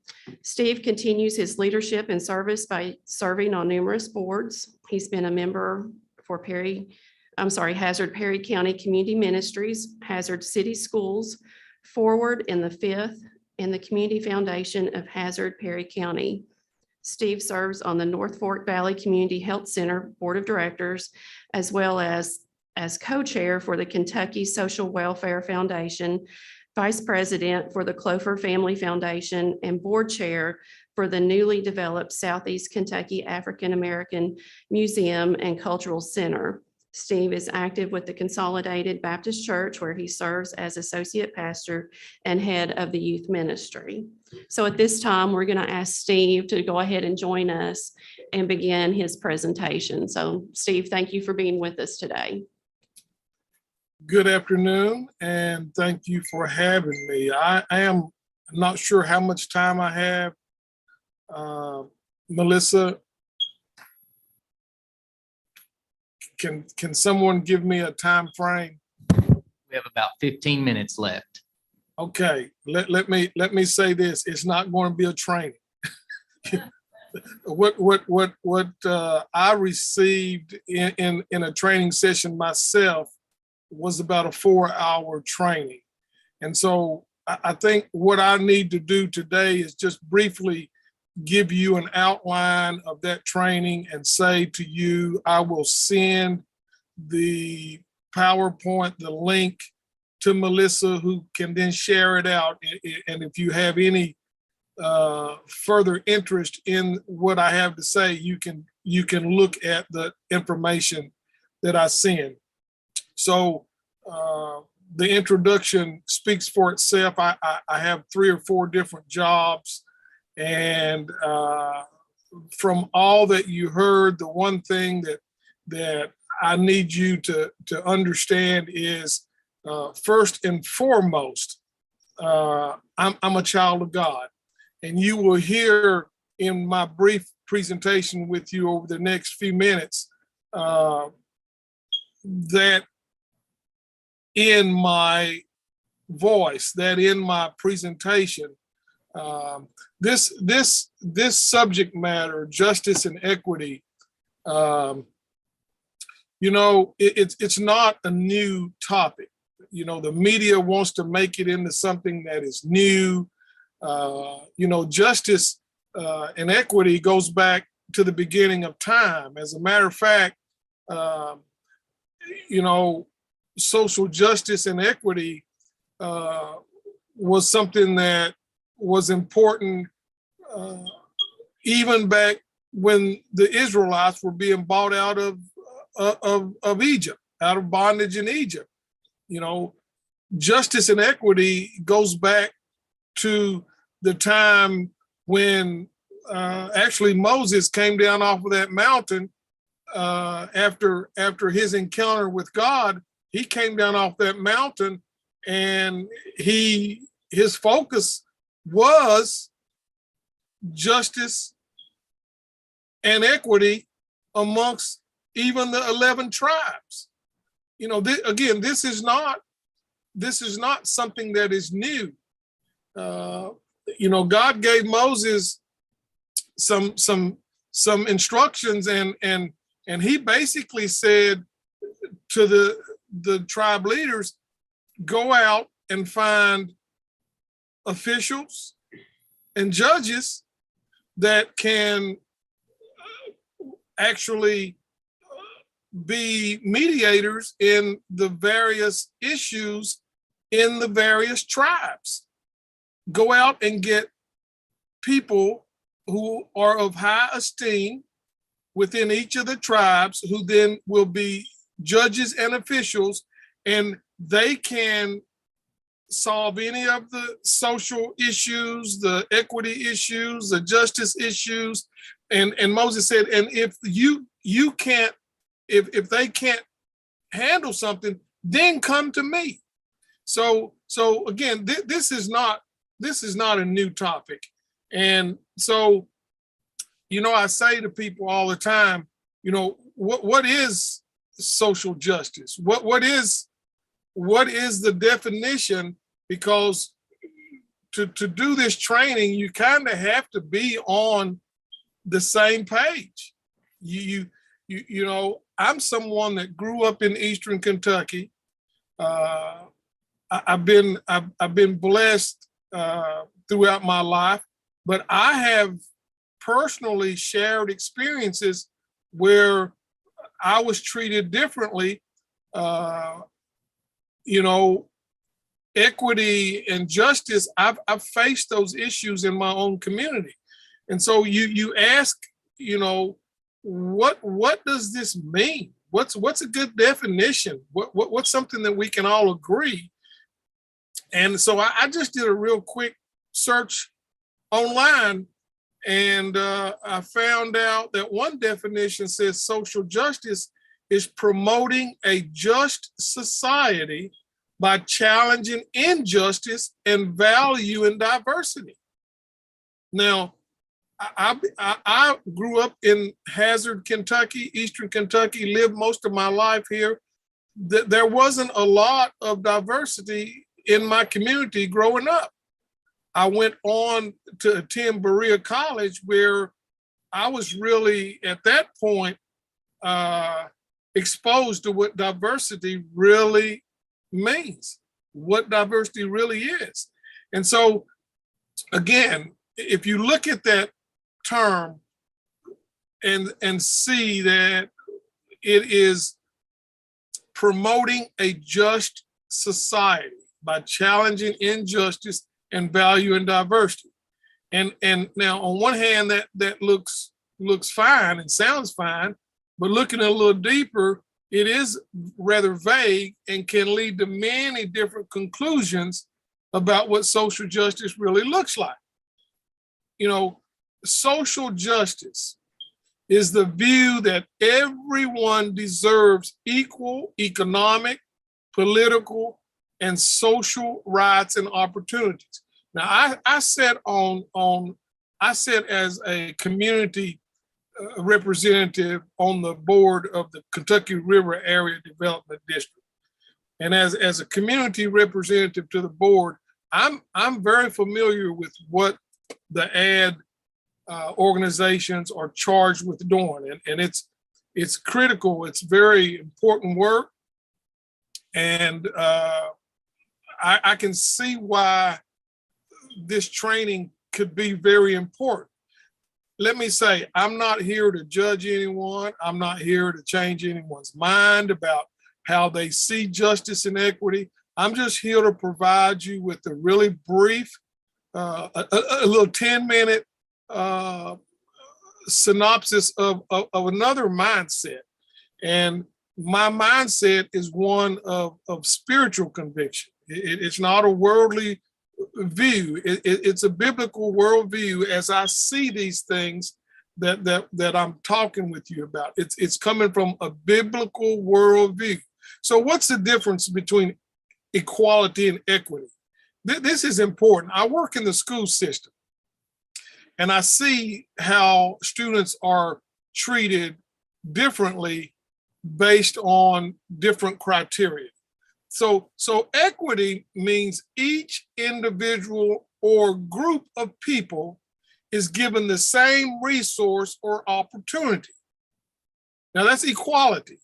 P: Steve continues his leadership and service by serving on numerous boards. He's been a member for Hazard Perry County Community Ministries, Hazard City Schools, Forward in the Fifth, and the Community Foundation of Hazard Perry County. Steve serves on the North Fork Valley Community Health Center Board of Directors, as well as co-chair for the Kentucky Social Welfare Foundation, vice president for the Clover Family Foundation, and board chair for the newly developed Southeast Kentucky African American Museum and Cultural Center. Steve is active with the Consolidated Baptist Church, where he serves as associate pastor and head of the youth ministry. So at this time, we're going to ask Steve to go ahead and join us and begin his presentation. So Steve, thank you for being with us today.
J: Good afternoon, and thank you for having me. I am not sure how much time I have. Melissa, can someone give me a time frame?
E: We have about 15 minutes left.
J: Okay, let me say this. It's not going to be a training. What I received in a training session myself was about a 4-hour training. And so I think what I need to do today is just briefly give you an outline of that training and say to you, I will send the PowerPoint, the link to Melissa, who can then share it out. And if you have any further interest in what I have to say, you can look at the information that I send. So the introduction speaks for itself. I have 3 or 4 different jobs. And from all that you heard, the one thing that I need you to understand is, first and foremost, I'm a child of God. And you will hear in my brief presentation with you over the next few minutes that in my voice, that in my presentation, this subject matter, justice and equity, it's not a new topic. The media wants to make it into something that is new. Justice and equity goes back to the beginning of time. As a matter of fact, social justice and equity was something that was important even back when the Israelites were being bought out of Egypt, out of bondage in Egypt. Justice and equity goes back to the time when actually Moses came down off of that mountain after his encounter with God. He came down off that mountain, and his focus was justice and equity amongst even the 11 tribes. Again, this is not something that is new. God gave Moses some instructions, and he basically said to the tribe leaders, go out and find officials and judges that can actually be mediators in the various issues in the various tribes. Go out and get people who are of high esteem within each of the tribes, who then will be judges and officials, and they can solve any of the social issues, the equity issues, the justice issues. And Moses said, and if you can't, if they can't handle something, then come to me. So again, this is not a new topic. And so, I say to people all the time, what is social justice? What is the definition? Because to do this training, you kind of have to be on the same page. You know, I'm someone that grew up in Eastern Kentucky. I've been blessed throughout my life, but I have personally shared experiences where I was treated differently. You know, equity and justice, I've faced those issues in my own community. And so you ask, you know, what does this mean? What's a good definition? What's something that we can all agree? And so I just did a real quick search online, and I found out that one definition says social justice is promoting a just society by challenging injustice and valuing diversity. Now, I grew up in Hazard, Kentucky, Eastern Kentucky, lived most of my life here. There wasn't a lot of diversity in my community growing up. I went on to attend Berea College, where I was really, at that point, exposed to what diversity really means, what diversity really is. And so, again, if you look at that term and see that it is promoting a just society by challenging injustice and valuing diversity. And now, on one hand, that looks fine and sounds fine, but looking a little deeper, it is rather vague and can lead to many different conclusions about what social justice really looks like. You know, social justice is the view that everyone deserves equal economic, political, and social rights and opportunities. Now, I sat as a community representative on the board of the Kentucky River Area Development District. And as a community representative to the board, I'm very familiar with what the ad organizations are charged with doing. And it's critical, it's very important work. And I can see why this training could be very important. Let me say, I'm not here to judge anyone. I'm not here to change anyone's mind about how they see justice and equity. I'm just here to provide you with a really brief, a little 10-minute synopsis of another mindset. And my mindset is one of spiritual conviction. It's not a worldly view. It's a biblical worldview as I see these things that I'm talking with you about. It's coming from a biblical worldview. So what's the difference between equality and equity? This is important. I work in the school system, and I see how students are treated differently based on different criteria. So equity means each individual or group of people is given the same resource or opportunity. Now that's equality.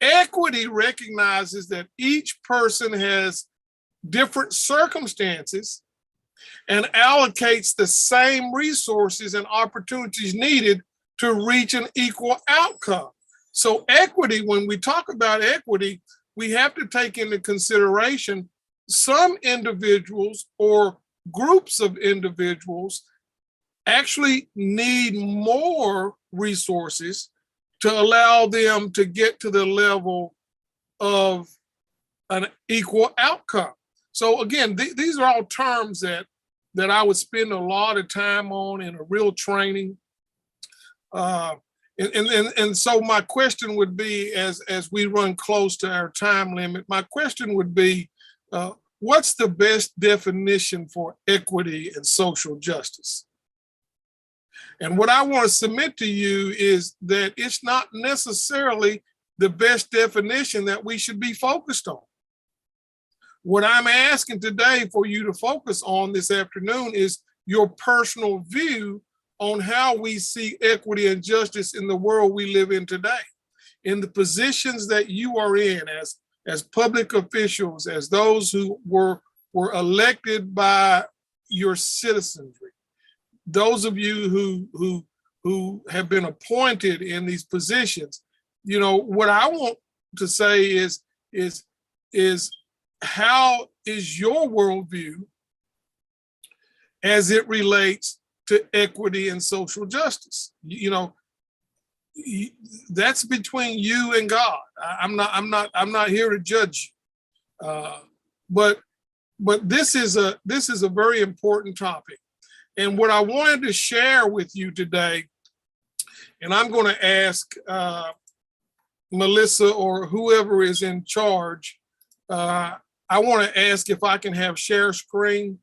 J: Equity recognizes that each person has different circumstances and allocates the same resources and opportunities needed to reach an equal outcome. So equity, when we talk about equity, we have to take into consideration some individuals or groups of individuals actually need more resources to allow them to get to the level of an equal outcome. So again, these are all terms that I would spend a lot of time on in a real training. And so my question would be, as we run close to our time limit, my question would be, what's the best definition for equity and social justice? And what I want to submit to you is that it's not necessarily the best definition that we should be focused on. What I'm asking today for you to focus on this afternoon is your personal view on how we see equity and justice in the world we live in today. In the positions that you are in as public officials, as those who were elected by your citizenry, those of you who have been appointed in these positions, you know, what I want to say is how is your worldview as it relates to equity and social justice? You know, that's between you and God. I'm not here to judge you. But this is a very important topic. And what I wanted to share with you today, and I'm going to ask Melissa or whoever is in charge, I want to ask if I can have share screen.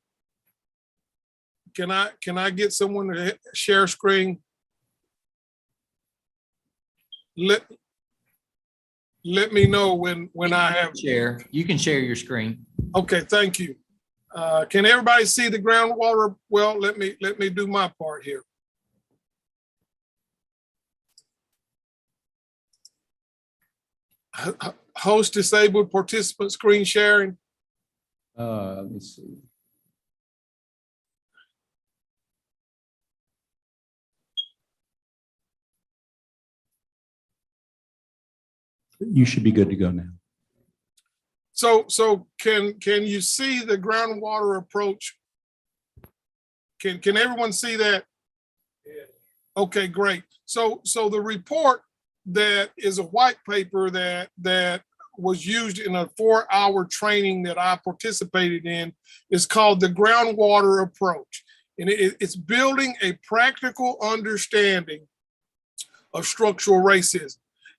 J: Can I get someone to share screen? Let me know when I have.
E: Share. You can share your screen.
J: Okay, thank you. Can everybody see the groundwater? Well, let me do my part here. Host disabled participant screen sharing.
E: Let's see.
O: You should be good to go now.
J: So can you see the groundwater approach? Can everyone see that? Okay, great. So the report that is a white paper that was used in a 4-hour training that I participated in is called the groundwater approach. And it's building a practical understanding of structural racism.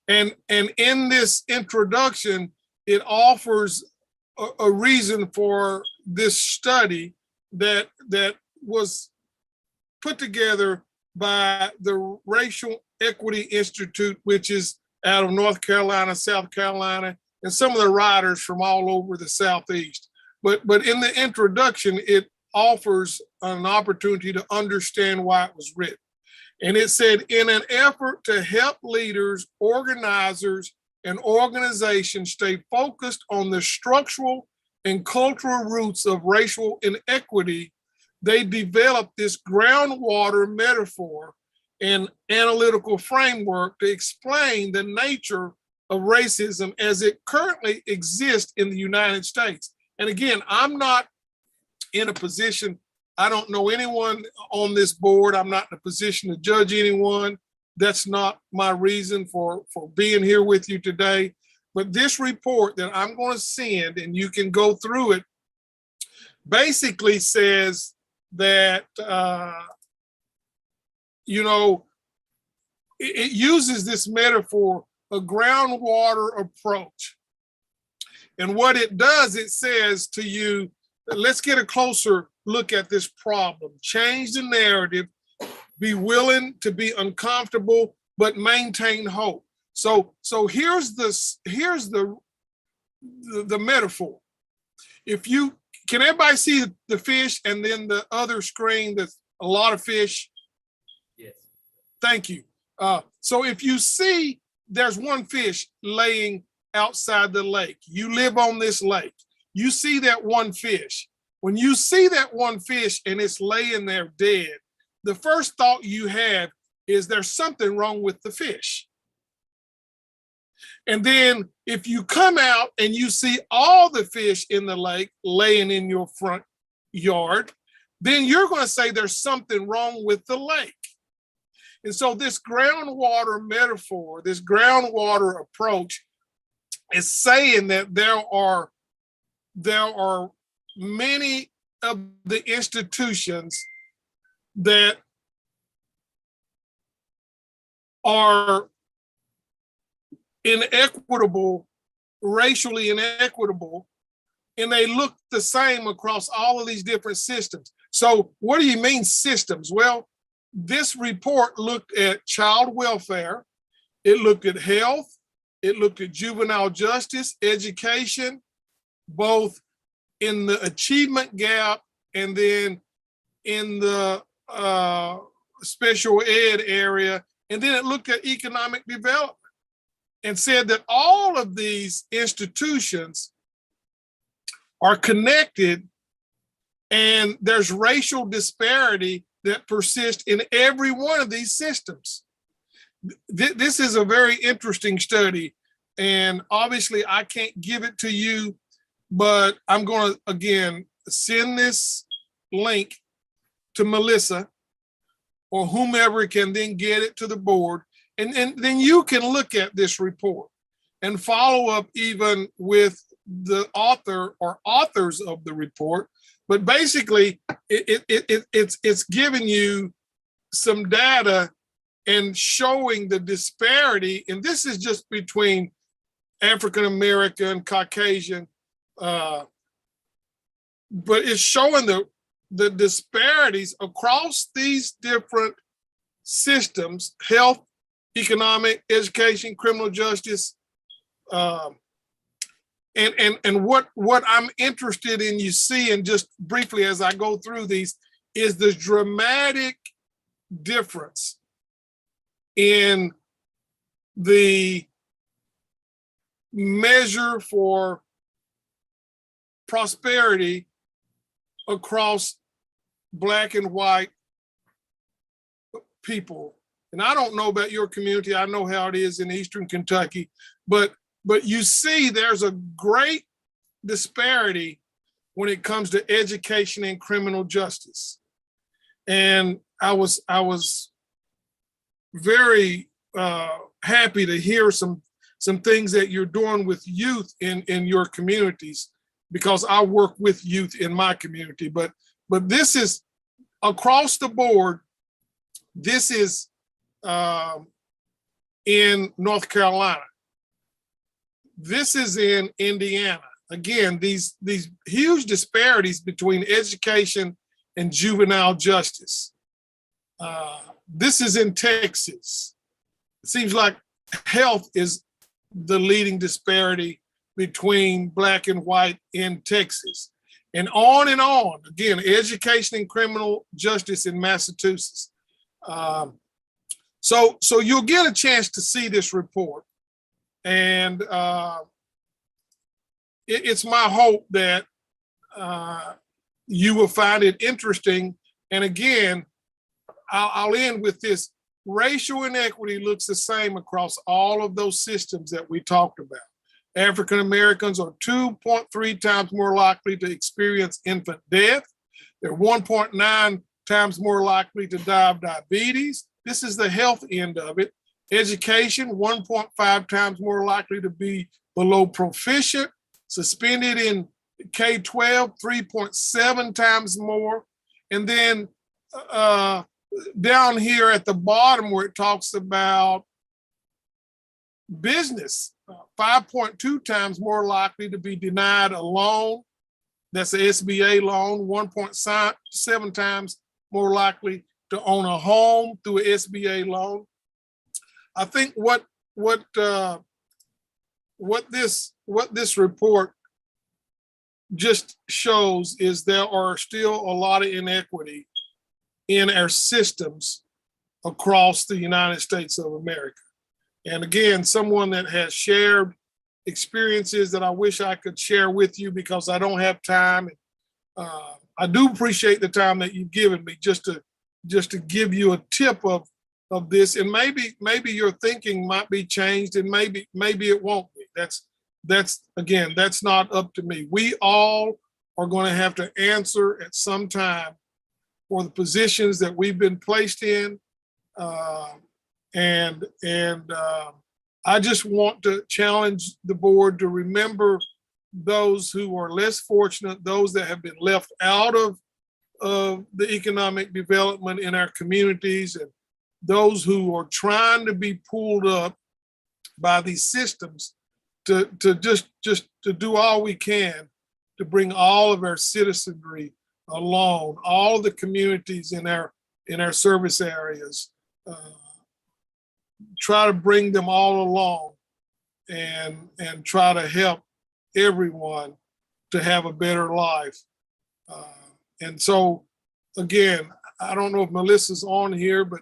J: And in this introduction, it offers a reason for this study that was put together by the Racial Equity Institute, which is out of North Carolina, South Carolina, and some of the writers from all over the Southeast. But in the introduction, it offers an opportunity to understand why it was written. And it said, in an effort to help leaders, organizers, and organizations stay focused on the structural and cultural roots of racial inequity, they developed this groundwater metaphor and analytical framework to explain the nature of racism as it currently exists in the United States. And again, I'm not in a position, I don't know anyone on this board. I'm not in a position to judge anyone. That's not my reason for being here with you today. But this report that I'm going to send, and you can go through it, basically says that, you know, it uses this metaphor, a groundwater approach. And what it does, it says to you, let's get a closer look at this problem, change the narrative, be willing to be uncomfortable, but maintain hope. So here's the metaphor. If you, can everybody see the fish and then the other screen that's a lot of fish?
E: Yes.
J: Thank you. So if you see there's one fish laying outside the lake, you live on this lake, you see that one fish. When you see that one fish and it's laying there dead, the first thought you have is there's something wrong with the fish. And then if you come out and you see all the fish in the lake laying in your front yard, then you're going to say there's something wrong with the lake. And so this groundwater metaphor, this groundwater approach is saying that there are many of the institutions that are inequitable, racially inequitable, and they look the same across all of these different systems. So what do you mean systems? Well, this report looked at child welfare, it looked at health, It looked at juvenile justice, education, both in the achievement gap and then in the special ed area. And then it looked at economic development and said that all of these institutions are connected, and there's racial disparity that persists in every one of these systems. This is a very interesting study, and obviously I can't give it to you, but I'm going to, again, send this link to Melissa or whomever can then get it to the board. And then you can look at this report and follow up even with the author or authors of the report. But basically, it's giving you some data and showing the disparity. And this is just between African American, Caucasian, but it's showing the disparities across these different systems: health, economic, education, criminal justice. And what I'm interested in you seeing, just briefly as I go through these, is the dramatic difference in the measure for prosperity across Black and white people. And I don't know about your community. I know how it is in Eastern Kentucky, but you see there's a great disparity when it comes to education and criminal justice. And I was very happy to hear some things that you're doing with youth in your communities, because I work with youth in my community. But this is across the board. This is in North Carolina. This is in Indiana. Again, these huge disparities between education and juvenile justice. This is in Texas. It seems like health is the leading disparity between Black and white in Texas. And on and on. Again, education and criminal justice in Massachusetts. So you'll get a chance to see this report. And it's my hope that you will find it interesting. And again, I'll end with this. Racial inequity looks the same across all of those systems that we talked about. African Americans are 2.3 times more likely to experience infant death. They're 1.9 times more likely to die of diabetes. This is the health end of it. Education, 1.5 times more likely to be below proficient. Suspended in K-12, 3.7 times more. And then down here at the bottom where it talks about business, 5.2 times more likely to be denied a loan. That's an SBA loan. 1.7 times more likely to own a home through an SBA loan. I think what this report just shows is there are still a lot of inequity in our systems across the United States of America. And again, someone that has shared experiences that I wish I could share with you because I don't have time. I do appreciate the time that you've given me just to give you a tip of this. And maybe your thinking might be changed, and maybe it won't be. That's not up to me. We all are going to have to answer at some time for the positions that we've been placed in. And I just want to challenge the board to remember those who are less fortunate, those that have been left out of the economic development in our communities, and those who are trying to be pulled up by these systems to just to do all we can to bring all of our citizenry along, all of the communities in our service areas, try to bring them all along and try to help everyone to have a better life. And so, again, I don't know if Melissa's on here, but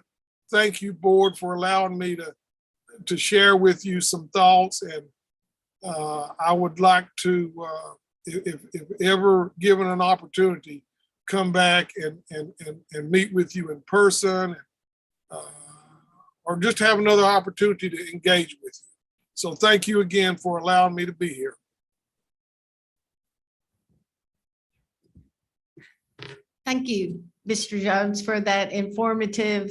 J: thank you, board, for allowing me to share with you some thoughts. And I would like to, if ever given an opportunity, come back and meet with you in person, or just have another opportunity to engage with you. So thank you again for allowing me to be here.
C: Thank you, Mr. Jones, for that informative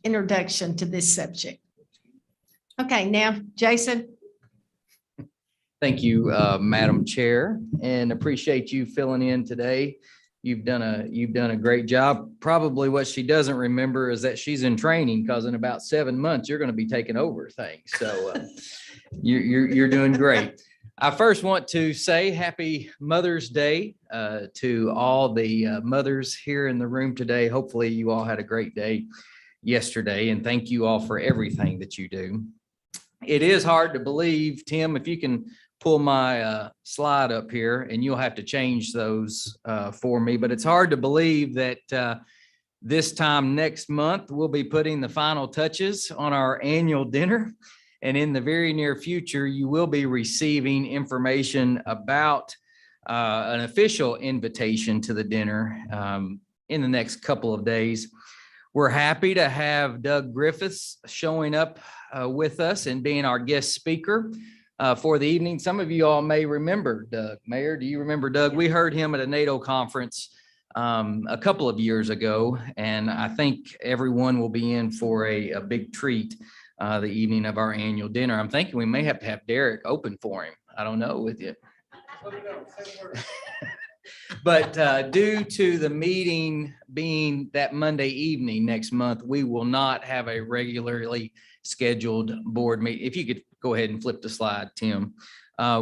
C: introduction to this subject. Okay, now, Jason.
E: Thank you, Madam Chair, and appreciate you filling in today. You've done a great job. Probably what she doesn't remember is that she's in training, because in about 7 months, you're going to be taking over things. So you're doing great. I first want to say happy Mother's Day to all the mothers here in the room today. Hopefully you all had a great day yesterday, and thank you all for everything that you do. It is hard to believe, Tim, if you can pull my slide up here, and you'll have to change those for me, but it's hard to believe that this time next month, we'll be putting the final touches on our annual dinner. And in the very near future, you will be receiving information about an official invitation to the dinner in the next couple of days. We're happy to have Doug Griffiths showing up with us and being our guest speaker for the evening. Some of you all may remember Doug. Mayor, do you remember Doug? We heard him at a NATO conference a couple of years ago, and I think everyone will be in for a big treat the evening of our annual dinner. I'm thinking we may have to have Derek open for him. I don't know with you. But due to the meeting being that Monday evening next month, we will not have a regularly scheduled board meeting. If you could go ahead and flip the slide, Tim.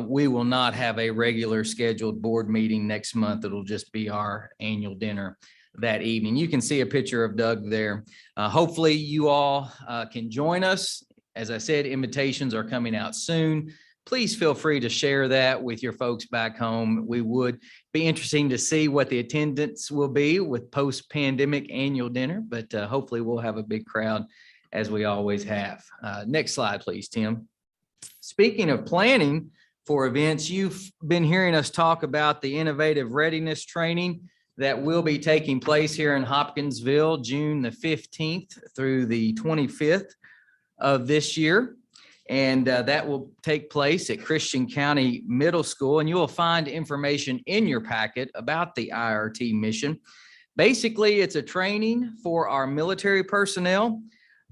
E: We will not have a regular scheduled board meeting next month. It'll just be our annual dinner that evening. You can see a picture of Doug there. Hopefully you all can join us. As I said, invitations are coming out soon. Please feel free to share that with your folks back home. We would be interesting to see what the attendance will be with post-pandemic annual dinner, but hopefully we'll have a big crowd as we always have. Next slide, please, Tim. Speaking of planning for events, you've been hearing us talk about the innovative readiness training that will be taking place here in Hopkinsville, June the 15th through the 25th of this year. And that will take place at Christian County Middle School. And you will find information in your packet about the IRT mission. Basically, it's a training for our military personnel,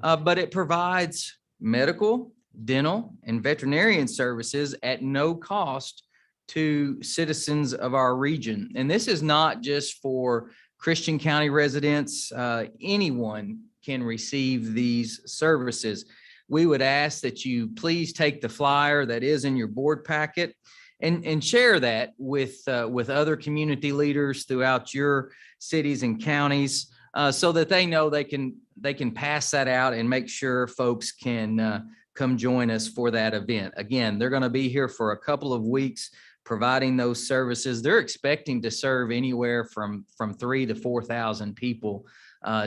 E: but it provides medical, dental, and veterinarian services at no cost to citizens of our region. And this is not just for Christian County residents. Anyone can receive these services. We would ask that you please take the flyer that is in your board packet and share that with other community leaders throughout your cities and counties so that they know they can pass that out and make sure folks can come join us for that event. Again, they're going to be here for a couple of weeks providing those services. They're expecting to serve anywhere from 3,000 to 4,000 people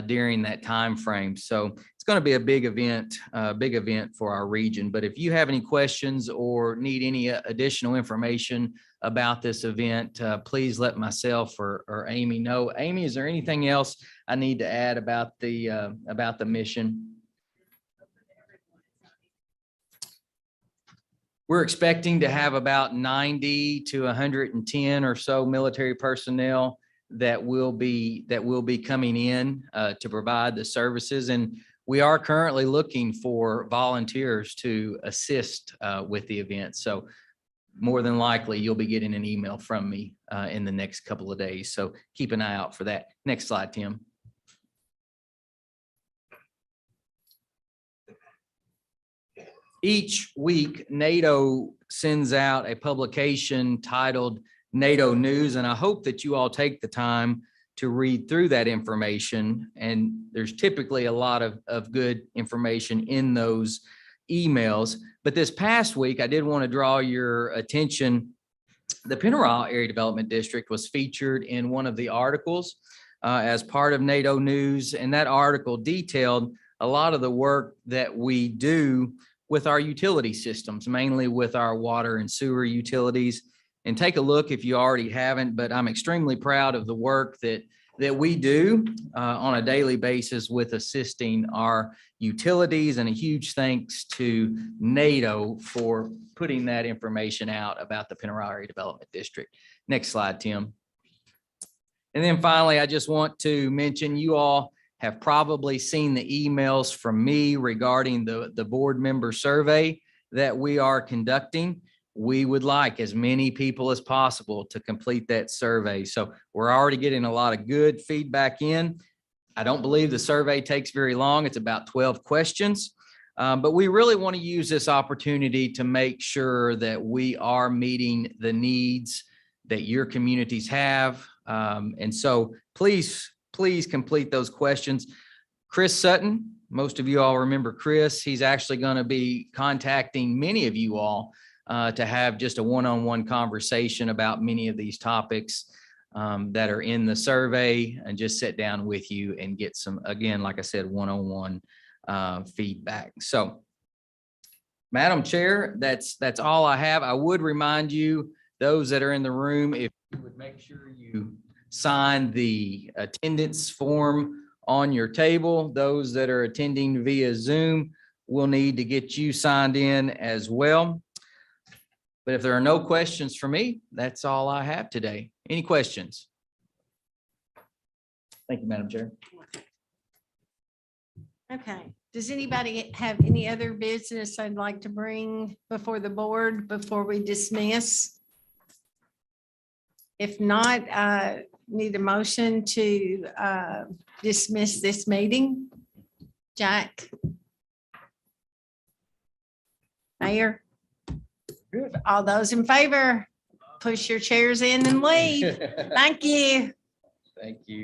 E: during that time frame. So it's going to be a big event for our region. But if you have any questions or need any additional information about this event, please let myself or Amy know. Amy, is there anything else I need to add about the mission? We're expecting to have about 90 to 110 or so military personnel that will be coming in to provide the services. And we are currently looking for volunteers to assist with the event. So more than likely, you'll be getting an email from me in the next couple of days. So keep an eye out for that. Next slide, Tim. Each week, NATO sends out a publication titled NATO News, and I hope that you all take the time to read through that information. And there's typically a lot of good information in those emails. But this past week, I did want to draw your attention. The Pennyrile Area Development District was featured in one of the articles as part of NATO News. And that article detailed a lot of the work that we do with our utility systems, mainly with our water and sewer utilities. And take a look if you already haven't, but I'm extremely proud of the work that we do on a daily basis with assisting our utilities, and a huge thanks to NATO for putting that information out about the Pennyrile Area Development District. Next slide, Tim. And then finally, I just want to mention, you all have probably seen the emails from me regarding the board member survey that we are conducting. We would like as many people as possible to complete that survey. So we're already getting a lot of good feedback in. I don't believe the survey takes very long. It's about 12 questions. But we really want to use this opportunity to make sure that we are meeting the needs that your communities have. And so please complete those questions. Chris Sutton, most of you all remember Chris. He's actually going to be contacting many of you all to have just a one-on-one conversation about many of these topics that are in the survey, and just sit down with you and get some, again, like I said, one-on-one feedback. So, Madam Chair, that's all I have. I would remind you, those that are in the room, if you would make sure you sign the attendance form on your table. Those that are attending via Zoom will need to get you signed in as well. But if there are no questions for me, that's all I have today. Any questions? Thank you, Madam Chair.
C: Okay. Does anybody have any other business I'd like to bring before the board before we dismiss? If not, need a motion to dismiss this meeting. Jack? Mayor? All those in favor, push your chairs in and leave. Thank you.
E: Thank you.